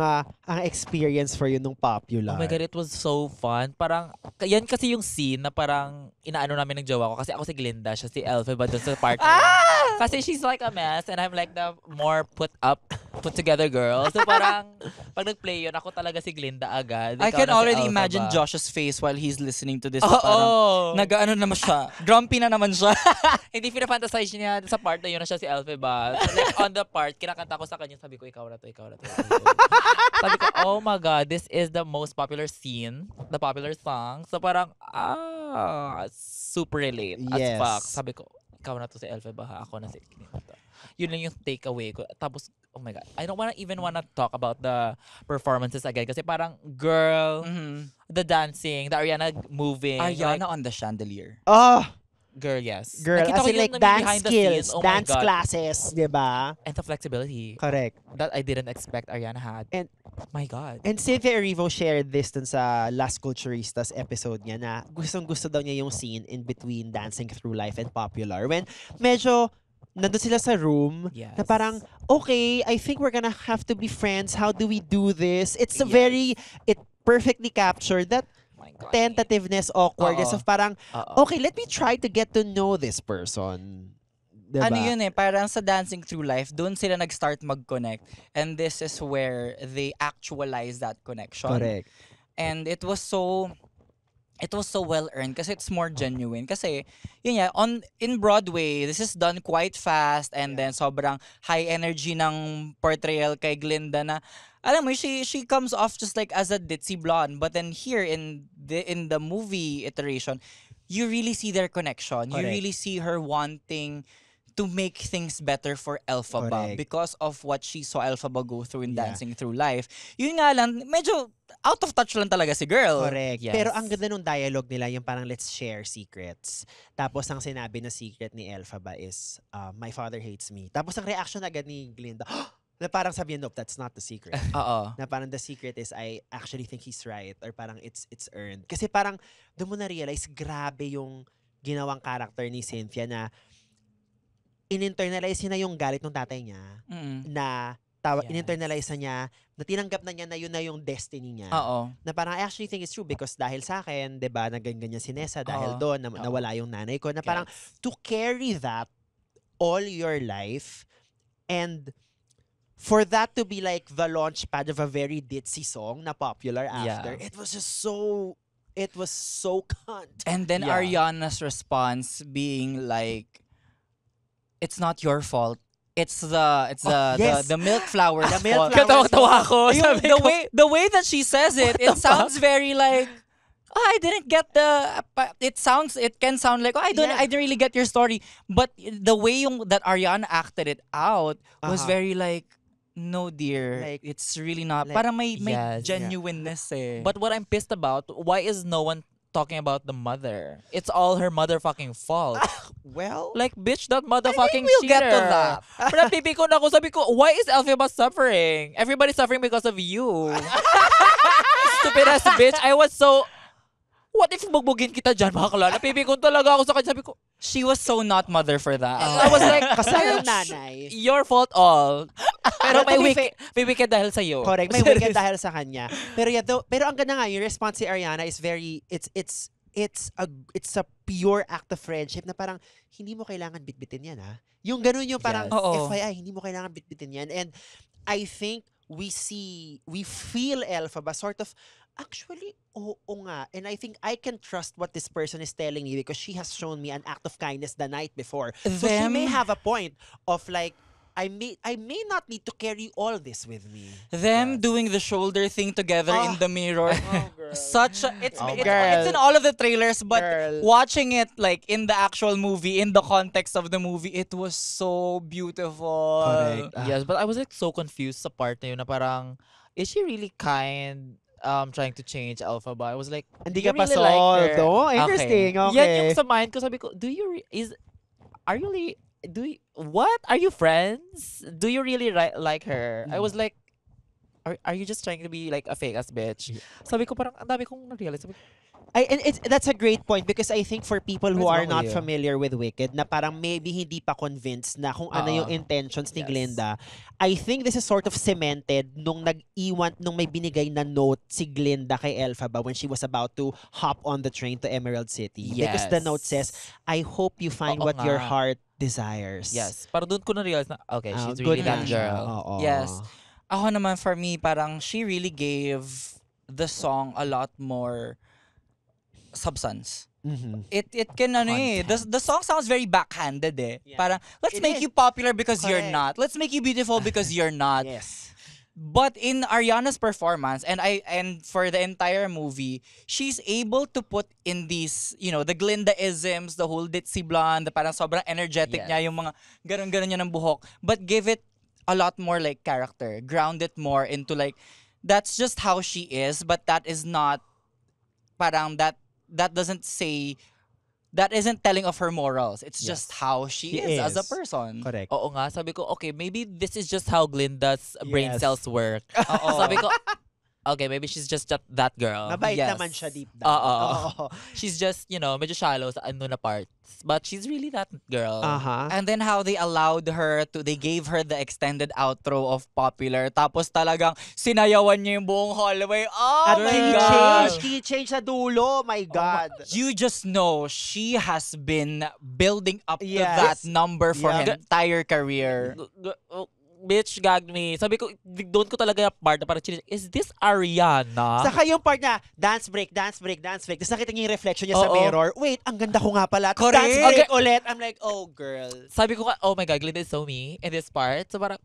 experience for you nung Popular? Oh my God, it was so fun. Parang, yan kasi yung scene na parang inaano namin ng jowa ko. Kasi ako si Glinda, siya si Elphaba doon sa part. Kasi she's like a mess and I'm like the more put together girl. So parang, pag nag-play yun, ako talaga si Glinda agad. I Ikaw can na si already Elphaba. imagine Josh's face while he's listening to this. Oo. Parang, nag-ano naman siya. Grumpy na naman siya. Hindi pinafantasize niya sa part na yun na siya si Elphaba. So like on the part, kinakanta ko sa kanya, sabi ko, ikaw na to, ikaw na to. Sabi ko, oh my God, this is the most popular scene, the popular song. So parang, super relate Yes. as fuck. Sabi ko, ikaw na to si Elphaba, ha? Ako na si Glinda. Yun lang yung takeaway ko. Tapos, oh my God, I don't even wanna talk about the performances again. Kasi parang, girl, the dancing, the Ariana moving. Ariana on the chandelier. Oh, Girl, yes. girl, Nakita as ko in yun like na dance behind the skills, scenes. Oh my dance God. classes, di ba? And the flexibility Correct. that I didn't expect Ariana had. And- my God. And Cynthia Erivo shared this dun sa Las Culturistas episode niya na gustong-gusto daw niya yung scene in between Dancing Through Life and Popular. When medyo nandun sila sa room Yes. na parang, okay, I think we're gonna have to be friends. How do we do this? It's a Yes. it perfectly captured that My God. tentativeness, awkwardness Oo. of parang, Oo. okay, let me try to get to know this person. Diba? Ano yun parang sa Dancing Through Life, doon sila nag-start mag-connect. And this is where they actualize that connection. Correct. And it was so well earned kasi it's more genuine. Kasi, yun nga, in Broadway, this is done quite fast and then sobrang high energy ng portrayal kay Glinda na, alam mo, she comes off just like as a ditzy blonde. But then here in the movie iteration, you really see their connection. You Correct. really see her wanting to make things better for Elphaba Correct. because of what she saw Elphaba go through in Yeah. Dancing Through Life. Yun nga lang, medyo out of touch lang talaga si girl. Correct. Yes. Pero ang ganda nung dialogue nila, yung parang let's share secrets. Tapos ang sinabi na secret ni Elphaba is, my father hates me. Tapos ang reaction agad ni Glinda, na parang sabihin, nope, that's not the secret. Oo. Na parang the secret is, I actually think he's right. Or parang it's earned. Kasi parang, doon mo na-realize, grabe yung ginawang character ni Cynthia na in-internalize niya na yung galit ng tatay niya na Yes. in-internalize na niya na tinanggap na niya na yun na yung destiny niya. Oo. Na parang I actually think it's true because dahil sa akin, 'di ba, naganyan si Nessa dahil Oo. doon nawala yung nanay ko na parang to carry that all your life and for that to be like the launch pad of a very ditzy song na popular after, it was so cunt. And then Yeah. Ariana's response being like, "It's not your fault. It's the yes. the milk flowers The milk fault." flowers. Katawa-tawa ako. Yung- Sabi the ko, way that she says it, it sounds very like, "Oh, I didn't get the." It can sound like, "Oh, I Yeah. didn't really get your story." But the way that Ariana acted it out was very like, "No, dear, Like- it's really not." like- Parang may Yes. genuineness eh. But what I'm pissed about, why is no one talking about the mother? It's all her motherfucking fault. Well, Like, bitch, that motherfucking we'll cheater. get to that. Pero pipi ko na ako, sabi ko, why is Elphaba suffering? Everybody's suffering because of you. Stupid ass bitch. I was so... What if bugbugin kita dyan, bakla? Napipikon talaga ako sa kanya. Sabi ko, She was so not mother for that. I was like, kasama ng nanay. your fault all. Pero But may to be wicked dahil sa'yo. Correct. May wicked dahil sa kanya. Pero yeah, pero ang ganda nga, yung response si Ariana is very, it's a pure act of friendship na parang, hindi mo kailangan bitbitin yan, ha? Yung ganun yung parang, Yes. Oo. FYI, hindi mo kailangan bitbitin yan. And I think we feel Elphaba sort of, actually, oo nga. And I think I can trust what this person is telling me because she has shown me an act of kindness the night before. So she may have a point of like, I may not need to carry all this with me. Them doing the shoulder thing together in the mirror. Such a, it's Girl. in all of the trailers, but Girl. watching it like in the actual movie, in the context of the movie, it was so beautiful. Correct. Yes, but I was like so confused sa part na yun na parang, is she really kind? Trying to change Elphaba. I was like, Hindi you ka pa really like solved. her. Oh, interesting. Okay. Yan yung sa mind ko, sabi ko, what? Are you friends? Do you really like her? I was like, are you just trying to be like a fake ass bitch? Sabi ko parang, ang dami kong na-realize. Sabi ko, And that's a great point because I think for people who What are is wrong not with you? familiar with Wicked, na parang maybe hindi pa convinced na kung ano yung intentions ni Yes. Glinda, I think this is sort of cemented nung may binigay na note si Glinda kay Elphaba when she was about to hop on the train to Emerald City. Because the note says, I hope you find Oo what your nga. heart desires. yes. Parang doon ko na-realize na, okay, Ah, she's good really that na siya. girl. Oo. Yes. Ako naman, for me, parang she really gave the song a lot more substance. Mhm. It can the song sounds very backhanded eh. Yeah. Parang let's It make is. you popular because you're Correct. not. Let's make you beautiful because you're not. Yes. But in Ariana's performance and for the entire movie, she's able to put in these, the Glinda-isms, the whole ditzy blonde, the parang sobrang energetic Yes. niya, yung mga ganun-ganun niya ng buhok, but give it a lot more like character, ground it more into like that's just how she is, but that is not parang that doesn't say that isn't telling of her morals. It's just how she She is as a is. person. Correct. Oo nga, sabi ko, okay, maybe this is just how Glinda's brain Yes. cells work. Oo. Sabi ko, okay, maybe she's just that girl. Mabait yes. naman siya deep down. Oo. Oo. She's just, medyo shallow sa ano na parts. But she's really that girl. Aha. And then how they they gave her the extended outro of Popular. Tapos talagang sinayawan niya yung buong hallway. Oh At my key God! change. Key change sa dulo. My God. You just know she has been building up to Yes. that number for Yeah. her entire career. Bitch, gagged me. Sabi ko, doon ko talaga yung part na parang chinig, is this Ariana? Saka yung part na, dance break, dance break, dance break. Tapos nakita niya yung reflection niya sa Oo. mirror. Wait, ang ganda ko nga pala. Correct. Dance break ulit. I'm like, oh, girl. Sabi ko, oh my God, Glinda is so me in this part. So parang,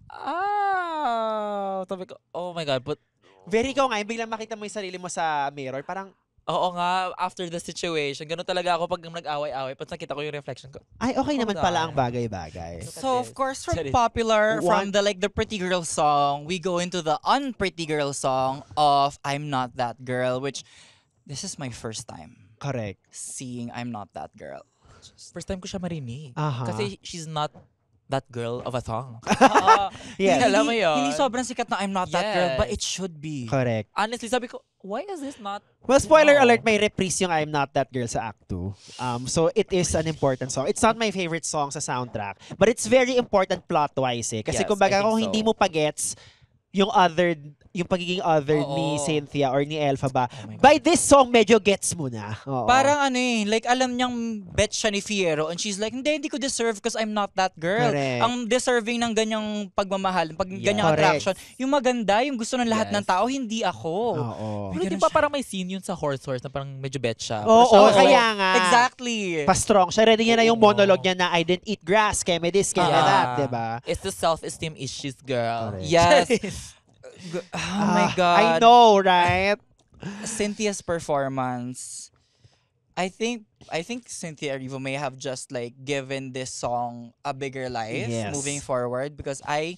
sabi ko, oh my God, but, Very ikaw nga, yung biglang makita mo yung sarili mo sa mirror. Parang, oo nga, after the situation, ganun talaga ako pag nag-away-away, pag nakita ko yung reflection ko. ay, okay naman Hold pala on. ang bagay-bagay. So of course from Sorry. Popular, One- from the Pretty Girl song, we go into the unpretty girl song of I'm Not That Girl, which this is my first time Correct. seeing I'm Not That Girl. First time ko siya marinig. Aha. Kasi she's not that girl of a song. Yes. Alam mo yun? Hindi sobrang sikat na I'm not that girl, Yes. but it should be. Correct. Honestly, sabi ko, why is this not? Well, spoiler No. alert, may reprise yung I'm Not That Girl sa Act 2. So it is an important song. It's not my favorite song sa soundtrack, but it's very important plot-wise eh. Kasi Yes, kumbaga I think kung so. hindi mo pa-gets yung pagiging other ni Oo. Cynthia or ni Elphaba, Oh my God. by this song, medyo gets mo na. Oo. Parang ano eh, like alam niyang bet siya ni Fiero and she's like, hindi ko deserve because I'm not that girl. Correct. Ang deserving ng ganyang pagmamahal, ganyang Correct. attraction, yung maganda, yung gusto ng lahat Yes. ng tao, hindi ako. Oo. Pero di ba parang may scene yun sa Horse na parang medyo bet siya? Oo, Oo. kaya nga. Exactly. Pa-strong siya. Ready niya na yung Oo. monologue niya na I didn't eat grass, kaya may this, kaya may that, diba? It's the self-esteem issues, girl. Correct. Yes. Oh my God. I know, right? Cynthia's performance. I think Cynthia Erivo may have just like given this song a bigger life Yes. moving forward because I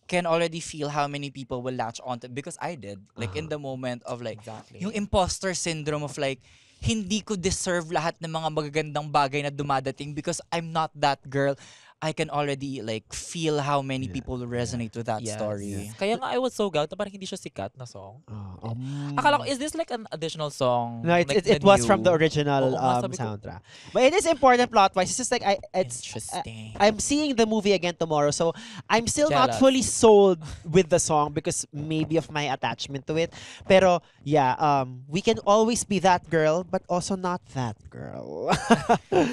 can already feel how many people will latch onto it because I did. Like in the moment of like Exactly. yung imposter syndrome of like hindi ko deserve lahat ng mga magagandang bagay na dumadating because I'm not that girl. I can already like feel how many people will resonate with that Yes. story. Kaya nga I was so gagged na parang hindi siya sikat na song. Um, Akala ko, is this like an additional song? No, Like it the was new- from the original Oo nga, sabi ko, soundtrack. But it is important plot-wise. It's just like Interesting. I'm seeing the movie again tomorrow, so I'm still not Jealous. fully sold with the song because maybe of my attachment to it. Pero yeah, we can always be that girl, but also not that girl.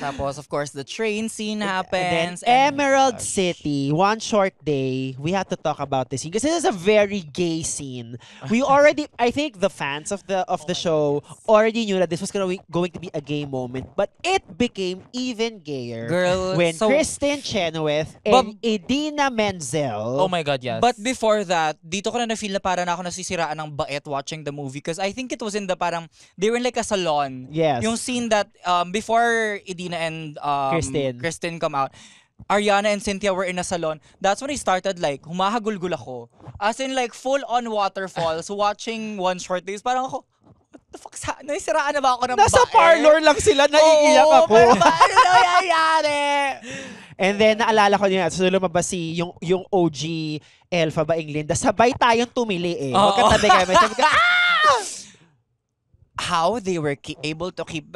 Tapos of course the train scene And happens. then and- Emerald City, One Short Day. We have to talk about this scene because this is a very gay scene. We already, I think, the fans of the show already knew that this was going to be a gay moment, but it became even gayer Girl, when so- Kristen Chenoweth and Idina Menzel. Oh my God, yes. But before that, dito ko na na-feel na parang ako nasisiraan ng bait watching the movie because I think it was in the parang, they were in like a salon. Yes. Yung scene that before Idina and Kristen come out, Ariana and Cynthia were in a salon. That's when I started like, humahagulgul ako. As in like full-on waterfalls watching One Short Days. Parang ako, what the fuck? Naisiraan na ba ako ng Nasa babae? parlor lang sila, naiiyak Oo, ako. pero ano nangyayari? And then, naalala ko niya, so lumabas yung OG Elphaba Englinda, sabay tayong tumili eh. Oo. Magkatabi kami. Sabi ko, How they were able to keep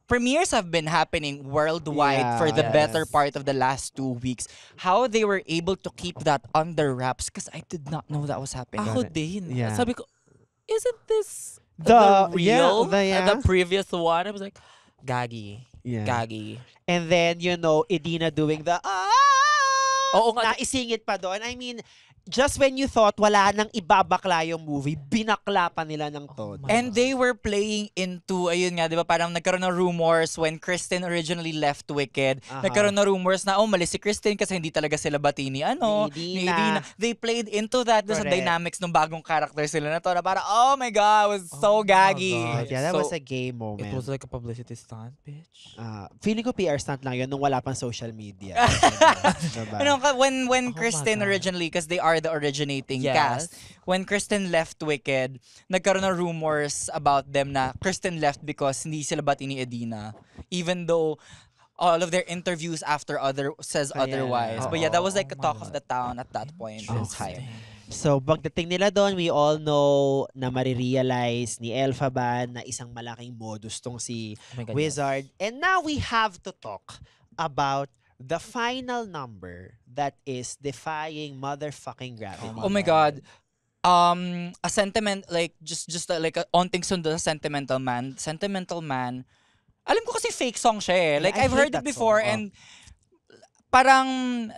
premieres have been happening worldwide Yeah. for the Yes. better part of the last 2 weeks. How they were able to keep that under wraps because I did not know that was happening. Ako din. Yeah. Sabi ko, isn't this The- the real? yeah, The previous one? I was like, gaggy. Yeah. Gaggy. And then, Idina doing the Oo nga. naisingit pa doon. I mean, just when you thought wala nang ibabakla yung movie, binakla pa nila ng todo. And they were playing into, ayun nga, di ba, parang nagkaroon ng rumors when Kristen originally left Wicked. Aha. Nagkaroon ng rumors na, malis si Kristen kasi hindi talaga sila bati ni Ni Idina. They played into that sa Correct. dynamics ng bagong character sila na to na parang, oh my God, it was so Oh my gaggy. God. Yeah, that So, was a gay moment. It was like a publicity stunt, bitch. Feeling ko PR stunt lang yun nung wala pang social media. Diba? Ano, when Oh my Kristen God. originally, because they are the originating Yes. cast, when Kristen left Wicked, nagkaroon ng rumors about them na Kristen left because hindi sila bati ni Edina. Even though all of their interviews after says Kaya- otherwise. But yeah, that was like a Oh my talk God. of the town at that point in time. So, pagdating nila doon, we all know na marirealize ni Elphaba na isang malaking modus tong si Oh my God, Wizard. And now we have to talk about the final number that is defying motherfucking gravity. Oh my God. A sentiment, like, just like, onting sundo sa Sentimental Man. Sentimental Man, alam ko kasi fake song siya eh. Like, I I've hate heard it that before song. and parang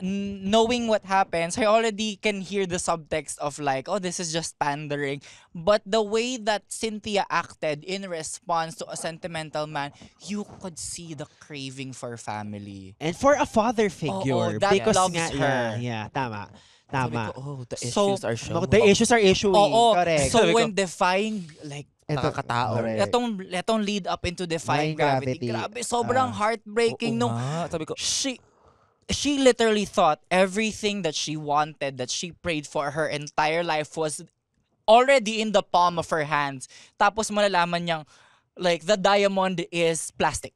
knowing what happens, I already can hear the subtext of like, oh, this is just pandering. But the way that Cynthia acted in response to A Sentimental Man, you could see the craving for family. And for a father figure, that because loves nga, her. Yeah, tama. Sabi Tama. ko, oh, the So, issues are showing. No, the issues are issuing. Oo. Correct. So Sabi ko, when defying, like, nakakatao. correct. etong lead up into Defying Defying Gravity, Gravity. grabe, sobrang heartbreaking Oo nung nga. Sabi ko, she literally thought everything that she wanted, that she prayed for her entire life was already in the palm of her hands. Tapos malalaman niyang, like, the diamond is plastic.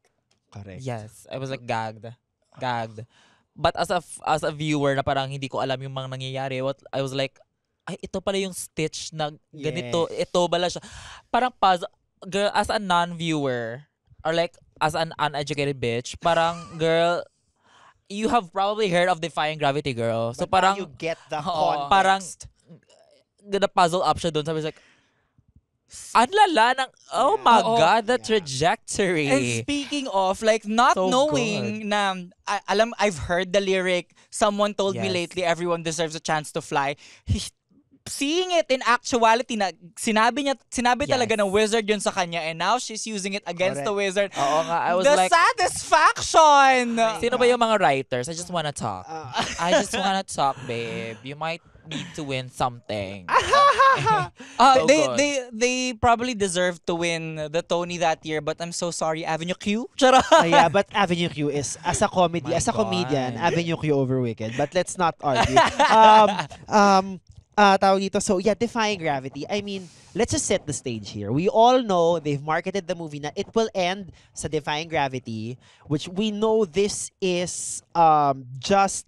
Correct. yes. I was like gagged. Gagged. But as a viewer na parang hindi ko alam yung mga nangyayari, I was like, ay, ito pala yung stitch na ganito. Yes. Ito pala siya. Parang girl, as a non-viewer, or like, as an uneducated bitch, parang, girl, you have probably heard of Defying Gravity, girl. So But now parang, you get the Oo, context. parang, puzzle up siya doon. Sabi like, ang lala ng, oh Yeah. my Oo. God, the Yeah. trajectory. And speaking of, like, not So knowing na, I've heard the lyric, someone told me Yes. lately, everyone deserves a chance to fly. Seeing it in actuality na sinabi Yes. talaga ng wizard yun sa kanya, and now she's using it against the wizard. Oo nga, I was The like, satisfaction! sino ba yung mga writers? I just wanna talk. Uh, I just wanna talk, babe. You might need to win something. So they, good. they probably deserve to win the Tony that year, but I'm so sorry, Avenue Q. Charot. yeah, but Avenue Q is, as a comedy, My as a comedian, God. Avenue Q over Wicked. But let's not argue. Tawag dito. So, yeah, Defying Gravity. I mean, let's just set the stage here. We all know they've marketed the movie na it will end sa Defying Gravity, which we know this is just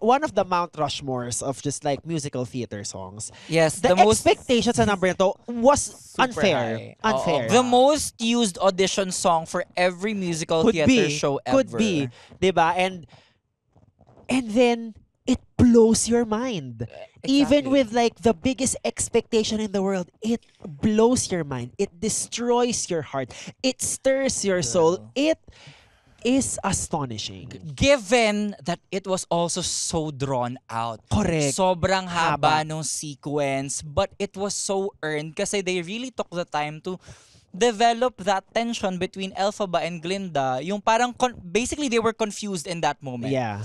one of the Mount Rushmores of just like musical theater songs. Yes, The, expectation sa number na to was Super unfair. high. Unfair. the most used audition song for every musical Could theater be. show ever. Could be. Diba? And then it blows your mind. Even Exactly. with like the biggest expectation in the world, it blows your mind. It destroys your heart. It stirs your soul. Girl. It is astonishing. Given that it was also so drawn out. Correct. Sobrang haba Haba. nung sequence, but it was so earned kasi they really took the time to develop that tension between Elphaba and Glinda. Yung parang, basically they were confused in that moment. Yeah.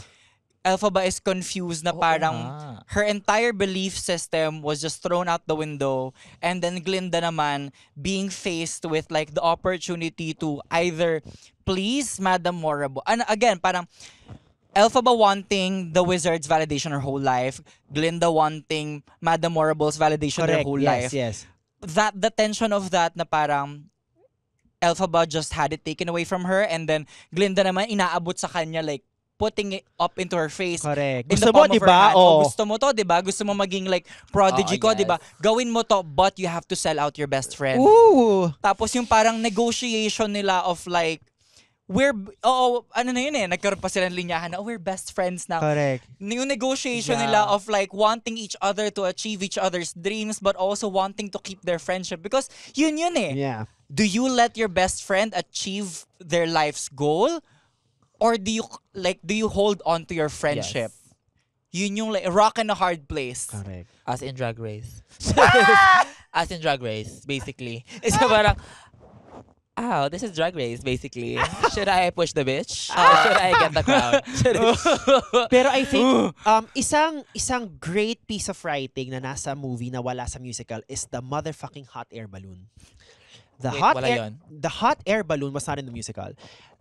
Elphaba is confused na Oo parang nga. her entire belief system was just thrown out the window, and then Glinda naman being faced with like the opportunity to either please Madame Morrible. And again, parang Elphaba wanting the wizard's validation her whole life, Glinda wanting Madame Morrible's validation her Correct. whole Yes, life. yes. That the tension of that na parang Elphaba just had it taken away from her, and then Glinda naman inaabot sa kanya like putting it up into her face. Correct. In Gusto the mo, palm di of her ba? hand. Oh. Gusto mo to, di ba? Gusto mo maging like prodigy Oo, ko, di ba? yes. Gawin mo to, but you have to sell out your best friend. Ooh. Tapos yung parang negotiation nila of like, ano na yun eh, nagkaroon pa sila ng linyahan na, we're best friends now. Correct. Yung negotiation Yeah. nila of like wanting each other to achieve each other's dreams, but also wanting to keep their friendship. Because yun eh. Yeah. Do you let your best friend achieve their life's goal? Or do you hold on to your friendship? Yes. Yun yung like rock and a hard place. Correct. As in Drag Race. As in Drag Race, basically. So parang, this is Drag Race, basically. Should I push the bitch? Or should I get the crown? Pero I think isang great piece of writing na nasa movie na wala sa musical is the motherfucking hot air balloon. Wait, wala yun. The hot air balloon was not in the musical.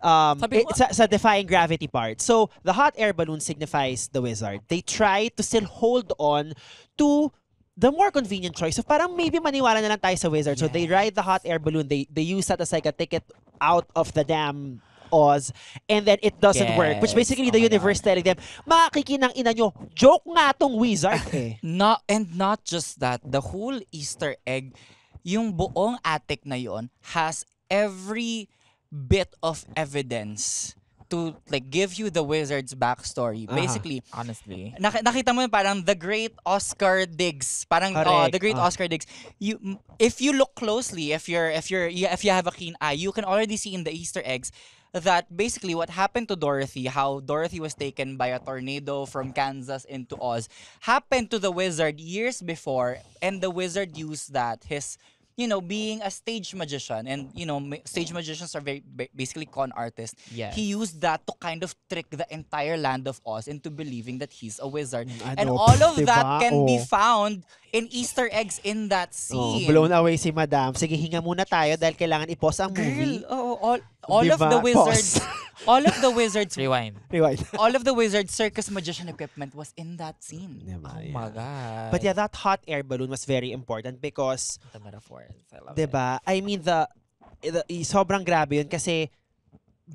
Sabi mo- Sa Defying Gravity part. So, the hot air balloon signifies the wizard. They try to still hold on to the more convenient choice. So, parang maybe maniwala na lang tayo sa wizard. So, they ride the hot air balloon. They use that as like a ticket out of the damn Oz, and then it doesn't work. Which Yes. basically Oh the my universe telling them, makikinang ina nyo, joke nga tong wizard eh. Not just that, the whole Easter egg, yung buong attic na yon has every bit of evidence to like give you the wizard's backstory. Aha. Basically, Honestly. nakita mo yun, parang the great Oscar Diggs. Parang Correct. the great Oscar Diggs. If you look closely, if you have a keen eye, you can already see in the Easter eggs that basically what happened to Dorothy, how Dorothy was taken by a tornado from Kansas into Oz, happened to the wizard years before, and the wizard used that, his being a stage magician, and stage magicians are basically con artists. Yes. He used that to kind of trick the entire land of Oz into believing that he's a wizard. I And know, all of diba? that can be Oh. found in Easter eggs in that Oh, scene. blown away si Madam. Sige, hinga muna tayo dahil kailangan i-pause ang movie. Girl, all of Diba? the wizards, all of the wizards, Rewind. Rewind. all of the wizards circus magician equipment was in that scene. Diba? Oh Yeah. my God. But yeah, that hot air balloon was very important because, The metaphors. I love it. diba, I mean, sobrang grabe yun kasi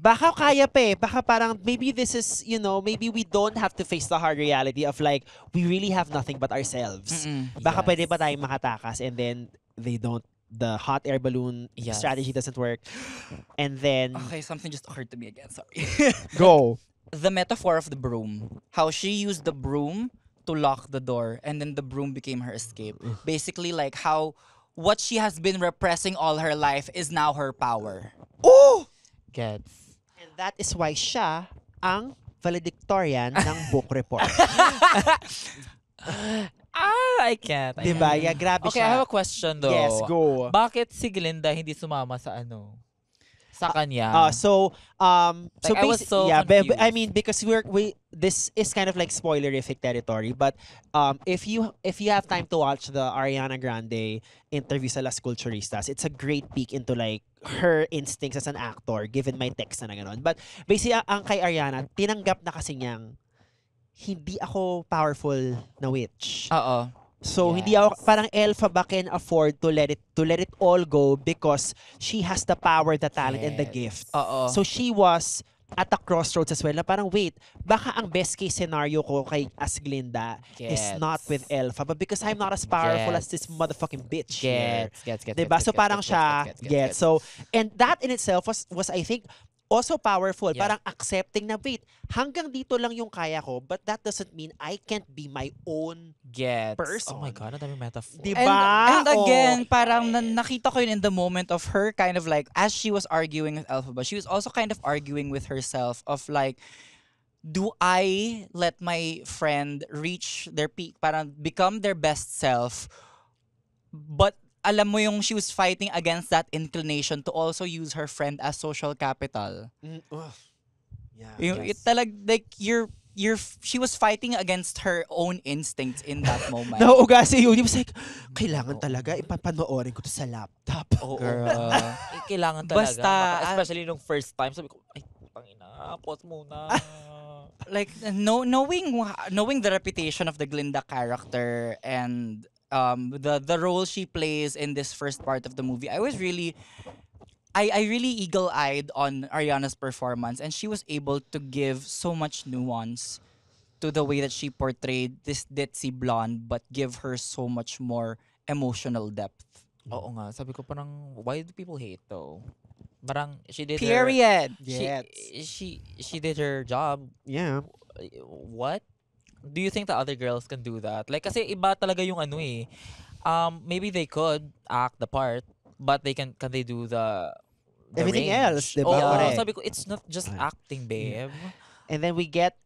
baka kaya pa eh. Baka parang, maybe this is, maybe we don't have to face the hard reality of like, we really have nothing but ourselves. Baka pwede pa tayong makatakas and then the hot air balloon Yes. strategy doesn't work. And then, Okay, something just occurred to me again. Sorry. go. The metaphor of the broom. How she used the broom to lock the door and then the broom became her escape. Basically, like how what she has been repressing all her life is now her power. Oh! Gets. And that is why siya ang valedictorian ng book report. I can't. Diba? Yeah, grabe Okay, siya. I have a question though. Yes, go. Bakit si Glinda hindi sumama sa sa kanya? So Like, I was so I confused. mean, because this is kind of like spoilerific territory, but if you have time to watch the Ariana Grande interview sa Las Culturistas, it's a great peek into like her instincts as an actor given my text na ganon. But basically ang kay Ariana, tinanggap na kasi niyang hindi ako powerful na witch. Oo. So hindi ako parang Elphaba can afford to let it all go because she has the power, the talent, and the gift. Oo. So she was at a crossroads as well na parang wait, baka ang best case scenario ko kay as Glinda is Gets. not with Elphaba because I'm not as powerful as Gets. this motherfucking bitch here. Gets. Diba? So parang siya, gets. So, and that in itself was I think, also powerful. Yeah. Parang accepting na, wait, hanggang dito lang yung kaya ko, but that doesn't mean I can't be my own Gets. person. Oh my God, ang dami metaphor. Diba? And Oh. again, parang nakita ko yun in the moment of her kind of like, as she was arguing with Elphaba, she was also kind of arguing with herself of like, do I let my friend reach their peak, parang become their best self, but alam mo yung she was fighting against that inclination to also use her friend as social capital. Yeah. Yung, it like she was fighting against her own instincts in that moment. Nauuga si Yuni. Was like, kailangan talaga ipapanoorin ko to sa laptop. Oo. Girl. Kailangan talaga. Basta, Especially nung first time, sabi ko, ay, pangina, pause muna. Like knowing the reputation of the Glinda character and the role she plays in this first part of the movie, I really eagle-eyed on Ariana's performance, and she was able to give so much nuance to the way that she portrayed this ditzy blonde, but give her so much more emotional depth. Oo nga, sabi ko parang, why do people hate though? Parang, she did Period. she did her job. Yeah. What? Do you think the other girls can do that? Like, kasi iba talaga yung maybe they could act the part, but can they do the Everything range? else, diba? Oo, Correct. sabi ko, it's not just acting, babe. And then we get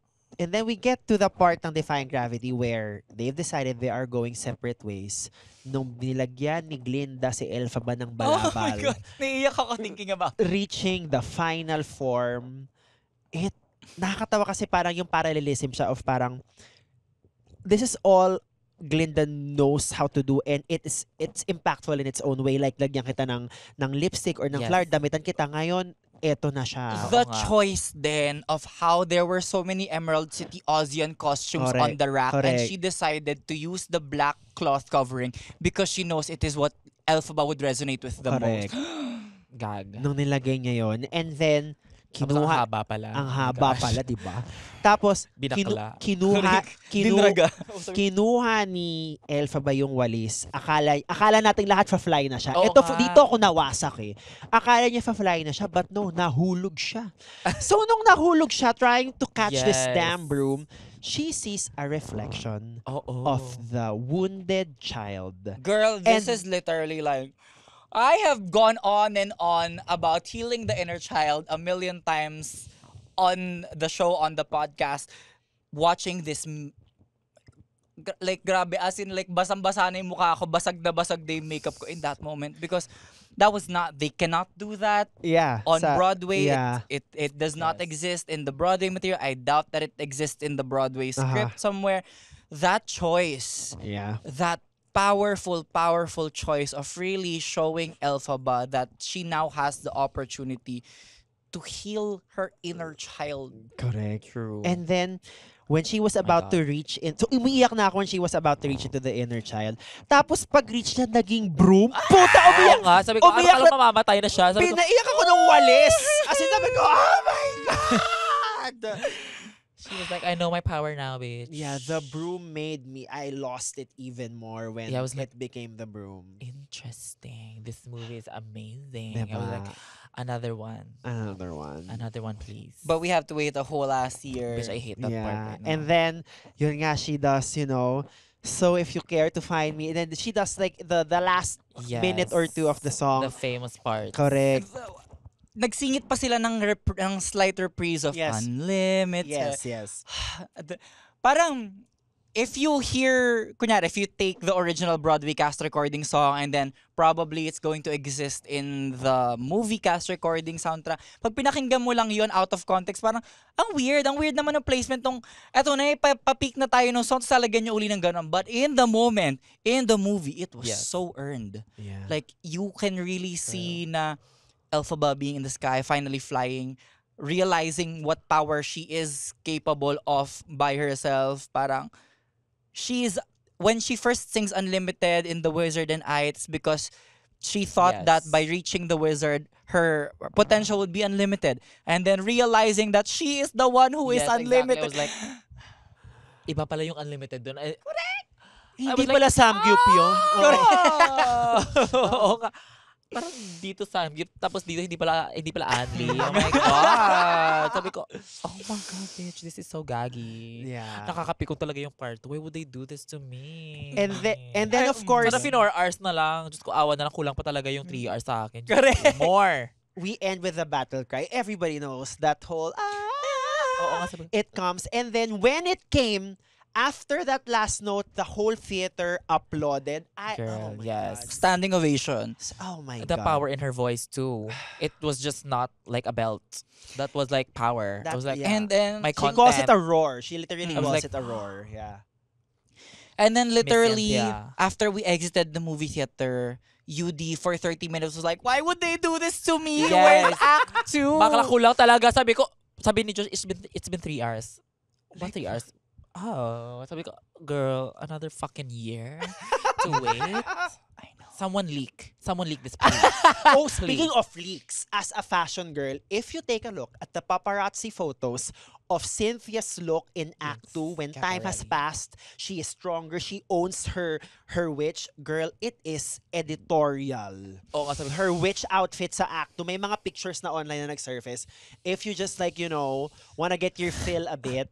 to the part ng Defying Gravity where they've decided they are going separate ways. Nung nilagyan ni Glinda si Elphaba ng Oh my balabal, God. Naiiyak ako thinking about reaching the final form, nakakatawa kasi parang yung parallelism siya of parang, this is all Glinda knows how to do and it's impactful in its own way. Like, lagyan kita ng lipstick or ng Yes. flower, damitan kita ngayon, eto na siya. the Oo nga. choice then of how there were so many Emerald City Ozian costumes on Correct, the rack, and correct. she decided to use the black cloth covering because she knows it is what Elphaba would resonate with the Correct. most. Gag. Nung nilagay niya yon, and then Tapos ang kinuha haba pala. ang Oh my haba gosh. pala, di ba? Tapos Binakla. Dinraga. kinuha ni Elphaba yung walis. Akala nating lahat fa-fly na siya. Oo Ito nga. dito ako nawasak eh. Akala niya fa-fly na siya, but no, nahulog siya. So nung nahulog siya trying to catch this Yes. damn broom, she sees a reflection Oo. of the wounded child. Girl, this And- is literally like, I have gone on and on about healing the inner child a million times on the show, on the podcast, watching this like grabe, as in like basang-basa na yung mukha ko, basag na yung makeup ko in that moment because that was not, they cannot do that Yeah. on sa- Broadway. Yeah. It does not Yes. exist in the Broadway material. I doubt that it exists in the Broadway Uh-huh. script somewhere. That choice, Yeah. that powerful choice of really showing Elphaba that she now has the opportunity to heal her inner child. Correct. True. And then, when she was about God. to reach in, so umiiyak na ako when she was about to reach into the inner child. Tapos pag-reach niya, naging broom. Puta, umiyak! Oo nga, sabi ko, umiyak ano mamamatay na siya. Sabi ko, Pinaiyak ako ng walis! As in, sabi ko, oh my God! she was like, I know my power now, bitch. Yeah, the broom made me, I lost it even more when Yeah, I was it became the broom. Interesting. This movie is amazing. I was Diba? like, another one. Another one. Another one, please. But we have to wait a whole last year. Bitch, I hate that part Yeah, right now. and then, yun nga, she does, so if you care to find me, and then she does like the last minute or two of the song. The famous part. Correct. Nagsingit pa sila ng slight reprise of Yes. Unlimited. Yes. Parang, if you hear, kunyari, if you take the original Broadway cast recording song and then probably it's going to exist in the movie cast recording soundtrack, pag pinakinggan mo lang yon out of context, parang, ang weird naman ng placement nung, eto na, pa-peak na tayo ng song, tapos lalagyan nyo uli ng ganun. But in the moment, in the movie, it was Yes. so earned. Yeah. Like, you can really see na Elphaba being in the sky, finally flying, realizing what power she is capable of by herself. Parang, when she first sings Unlimited in The Wizard and I, it's because she thought that Yes. by reaching the wizard, her potential would be unlimited. And then realizing that she is the one who is Yes, unlimited. Exactly. I was like, iba pala yung unlimited doon. Hindi pala Samgyup yun. Oo nga. Parang dito Samgyup, tapos dito hindi pala Anli. Oh my God. Sabi ko, oh my God, bitch, this is so gaggy. Yeah. Nakakapikon talaga yung part. Why would they do this to me? And then of course, Sana 4 hours na lang. Diyos ko, awa na lang. Kulang pa talaga yung 3 hours sa akin. Correct. More. we end with the battle cry. Everybody knows that whole Oo nga, sabi ko. it comes. And then when it came, after that last note, the whole theater applauded. Girl, oh my yes. God. Standing ovation. Oh my The God. power in her voice too. It was just not like a belt. That was like power. That- It was like, yeah. And then, My She calls it content. a roar. She literally I calls was it a roar. Yeah. And then literally, Cynthia. after we exited the movie theater, UD for 30 minutes was like, why would they do this to me? Yes. Where's Act 2? Bakla kulang talaga. Sabi ni Josh, it's been 3 hours. What 3 hours? Oh, sabi ko, girl, another fucking year to wait. I know. Someone leak this place. Oh, speaking of leaks, as a fashion girl, if you take a look at the paparazzi photos of Cynthia's look in Act 2, when time has Caparelli. passed, she is stronger, she owns her witch. Girl, it is editorial. Oo nga, sabi ko, Her witch outfit sa Act 2, may mga pictures na online na nag-surface. If you just like, wanna get your fill a bit,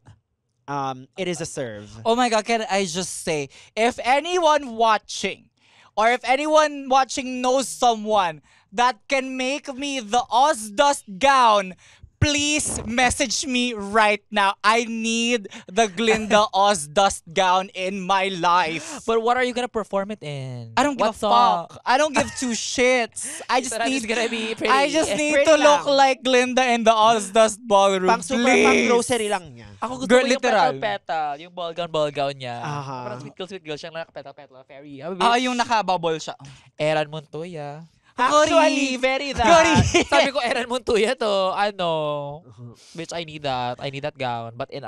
it is a serve. Oh my God, can I just say, if anyone watching, or if anyone watching knows someone that can make me the Ozdust gown, please message me right now. I need the Glinda Ozdust gown in my life. but what are you gonna perform it in? I don't give What a song? fuck. I don't give two shits. I just But it's need gonna be pretty. I just need Pretty to look lang. like Glinda in the Ozdust ballroom. Pang super, pang please. grocery lang niya. Ako gusto Girl, ko yung literal. petal-petal. Yung ball gown niya. Aha. Parang sweet girl siyang naka-petal-petal. Fairy. Yung naka-bubble siya. Eran Montoya. Actually, very that. Sabi ko, Eran Montoya to. Bitch, I need that. I need that gown. But in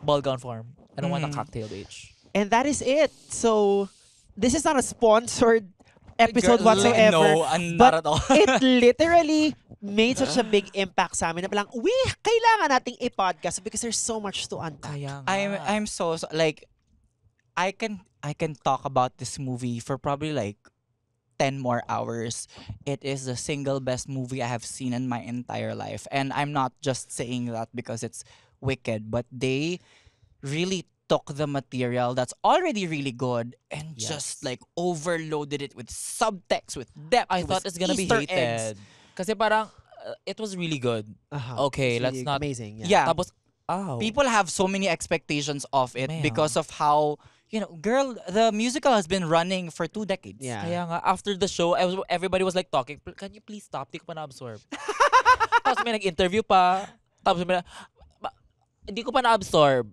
ball gown form. I don't want a cocktail, bitch. And that is it. So, this is not a sponsored episode Girl, whatsoever. No, not at all. It literally made such a big impact sa amin na palang, kailangan nating i-podcast because there's so much to unpack. Kaya nga. I'm so like I can talk about this movie for probably like 10 more hours. It is the single best movie I have seen in my entire life. And I'm not just saying that because it's Wicked, but they really took the material that's already really good and Yes. just like overloaded it with subtext, with depth. I thought with it's gonna be Easter hated. eggs. Kasi parang, it was really good. Okay, It's let's really not- Amazing. Yeah. Tapos, People have so many expectations of it Ma'am. because of how, girl, the musical has been running for 2 decades. Yeah. Kaya nga, after the show, everybody was like talking, can you please stop? Di ko pa na-absorb. Tapos may nag-interview pa. Tapos may hindi ko pa na-absorb.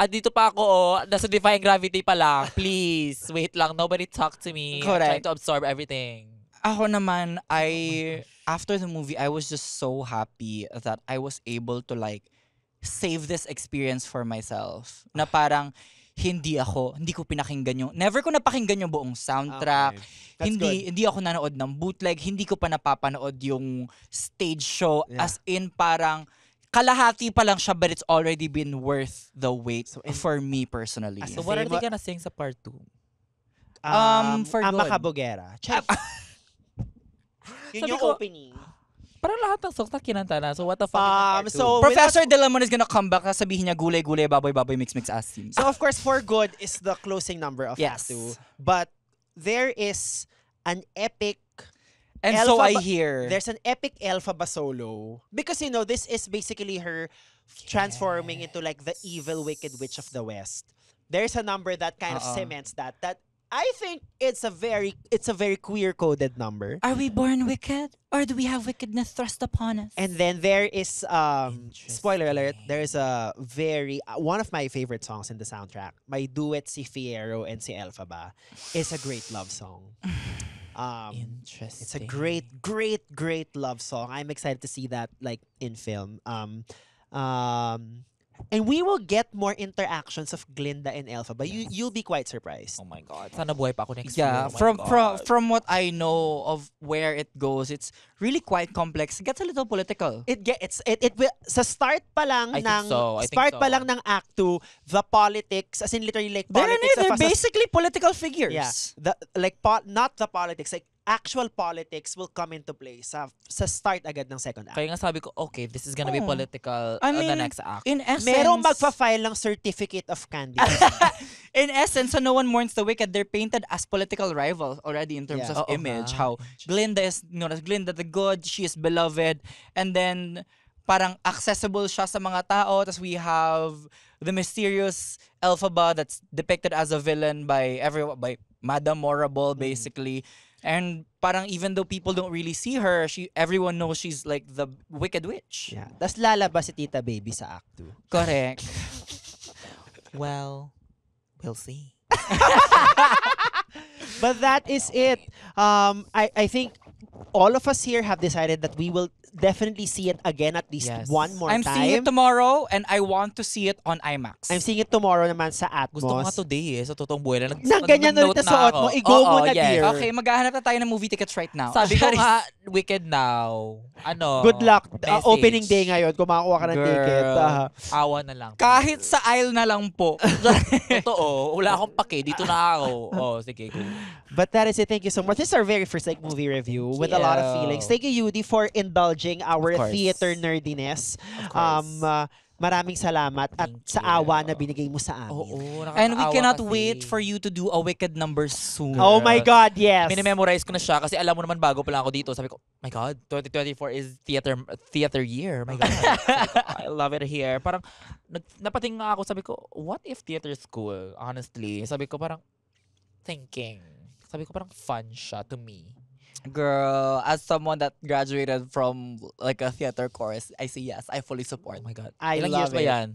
At dito pa ako, nasa Defying Gravity pa lang. Please, wait lang. Nobody talk to me. I'm Correct. trying to absorb everything. Ako naman, after the movie, I was just so happy that I was able to like save this experience for myself. Na parang hindi ko pinakinggan never ko napakinggan yung buong soundtrack. Okay. That's good. Hindi ako nanood ng bootleg, hindi ko pa napapanood yung stage show. Yeah. As in parang kalahati pa lang siya, but it's already been worth the wait for me personally. As So what are they gonna sing sa part 2? For Ama good. Kabugera. Check. Yun Sabi yung ko, opening. Parang lahat ng songs na kinanta na. So what the fuck is the part 2? So Professor Delamon is gonna come back, sabihin niya gulay-gulay, baboy-baboy, mix-mix asim. So of course, For Good is the closing number of Yes. Act 2. But there is an epic And so I Elphaba- hear. There's an epic Elphaba solo. Because, this is basically her transforming into like the evil wicked witch of the West. There's a number that kind of cements that I think it's a very queer coded number. Are we born wicked? Or do we have wickedness thrust upon us? And then there is spoiler alert, there is a very one of my favorite songs in the soundtrack. My duet si Fierro and si Elphaba is a great love song. Interesting. It's a great love song. I'm excited to see that like in film. And we will get more interactions of Glinda and Elphaba. You'll be quite surprised. Oh my God. Sana buhay pa ako next Yeah, year. Oh my God. from what I know of where it goes, it's really quite complex. It gets a little political. It will sa start pa lang I think ng so, I think start pa so. lang ng Act 2, the politics as in literally like They're politics of they're basically political figures. yeah, not the politics, like actual politics will come into play sa start agad ng second act. Kaya nga sabi ko, okay, this is gonna be Oh. political I on the mean, next act. In essence, Merong magfa-file ng certificate of candidacy. in essence, so no one mourns the wicked. They're painted as political rivals already in terms Yeah. of Oo image. nga. How Glinda is known as Glinda the Good, she is beloved, and then parang accessible siya sa mga tao. Tapos we have the mysterious Elphaba that's depicted as a villain by Madame Morrible, basically. And parang even though people don't really see her, everyone knows she's like the wicked witch. Yeah. Tapos lalabas si Tita Baby sa Act 2. Correct. Well, we'll see. But that is it. I think all of us here have decided that we will definitely see it again at least Yes. one more I'm time. seeing it tomorrow and I want to see it on IMAX. I'm seeing it tomorrow naman sa Atmos. Gusto ko nga today sa totoong buhay na Nang ganyan ulit na suot mo, i-go mo na, dear. Okay, maghahanap na tayo ng movie tickets right now. Sabi ko nga, Wicked now. Ano? Good luck. Message. Opening day ngayon. Kung makakuha ka ng Girl. ticket. Awa na lang. Kahit sa aisle na lang po. Totoo. Wala akong pake. Dito na ako. Oh, sige. Go. But that is it. Thank you so much. This is our very first movie review with a lot of feelings. Thank you, Yudi, for indulging our Of course. theater nerdiness. course. Maraming salamat at Thank sa you. awa na binigay mo sa amin. Oo, And we nakakaawa cannot kasi. wait for you to do a Wicked number soon. Oh my God, yes. Minimemorize ko na siya kasi alam mo naman bago pa lang ako dito. Sabi ko, my God, 2024 is theater year. My God. Sabi ko, I love it here. Parang, napating nga ako, sabi ko, what if theater school? Honestly. Sabi ko parang, thinking. Sabi ko parang fun siya to me. Girl, as someone that graduated from like a theater course, I say yes, I fully support. Oh my God. I Ilang love years ba it. yan?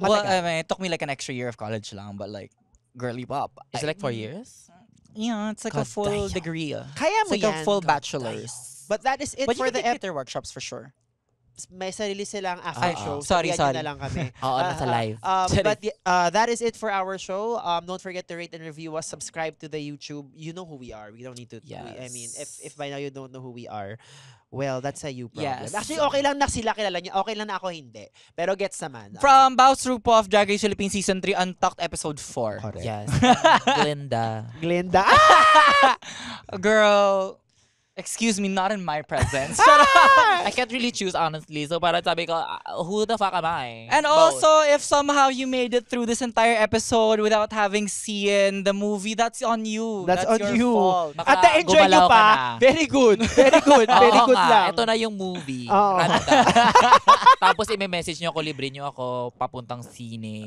Well, Matagal. I mean, it took me like an extra year of college lang, but like, girly pop. Is it like 4 years? Yeah, it's like a God full damn. degree. Kaya It's mo like yan. a full God bachelor's. But that is it But for you the can take theater workshops for sure. May sarili silang after Ah, show. sorry, Sabihan nyo sorry. na lang kami. Oo, nasa live. But that is it for our show. Don't forget to rate and review us. Subscribe to the YouTube. You know who we are. We don't need to. I mean, if by now you don't know who we are, well, that's a you problem. Yes. Actually, okay lang na sila kilala niyo. Okay lang na ako hindi. Pero gets naman. From Baus Rupo of Drag Race Philippines Season 3, Untucked Episode 4. Correct. Yes. Glinda. Glinda. Girl, excuse me, not in my presence. I can't really choose, honestly. So parang sabi ko, who the fuck am I? And Both. also, if somehow you made it through this entire episode without having seen the movie, that's on you. That's on your you. fault. Baka At na-enjoy nyo gumalaw ka pa. na. Very good. Very good. Very Oo good nga, lang. Ito na yung movie. Oo. Randa. Tapos i-message nyo ako, libre nyo ako papuntang sine.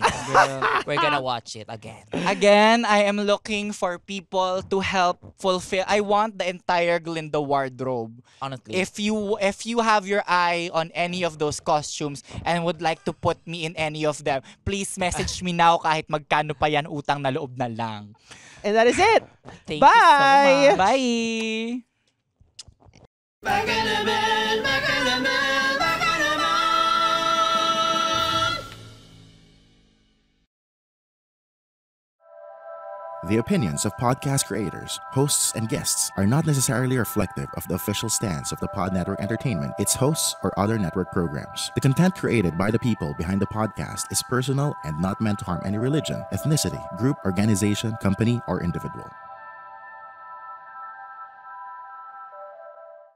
We're gonna watch it again. Again, I am looking for people to help fulfill. I want the entire Glinda the wardrobe. Honestly. If you have your eye on any of those costumes and would like to put me in any of them, please message me now kahit magkano pa yan, utang na loob na lang. And that is it. Thank Bye! you so much. Bye! The opinions of podcast creators, hosts, and guests are not necessarily reflective of the official stance of the Pod Network Entertainment, its hosts, or other network programs. The content created by the people behind the podcast is personal and not meant to harm any religion, ethnicity, group, organization, company, or individual.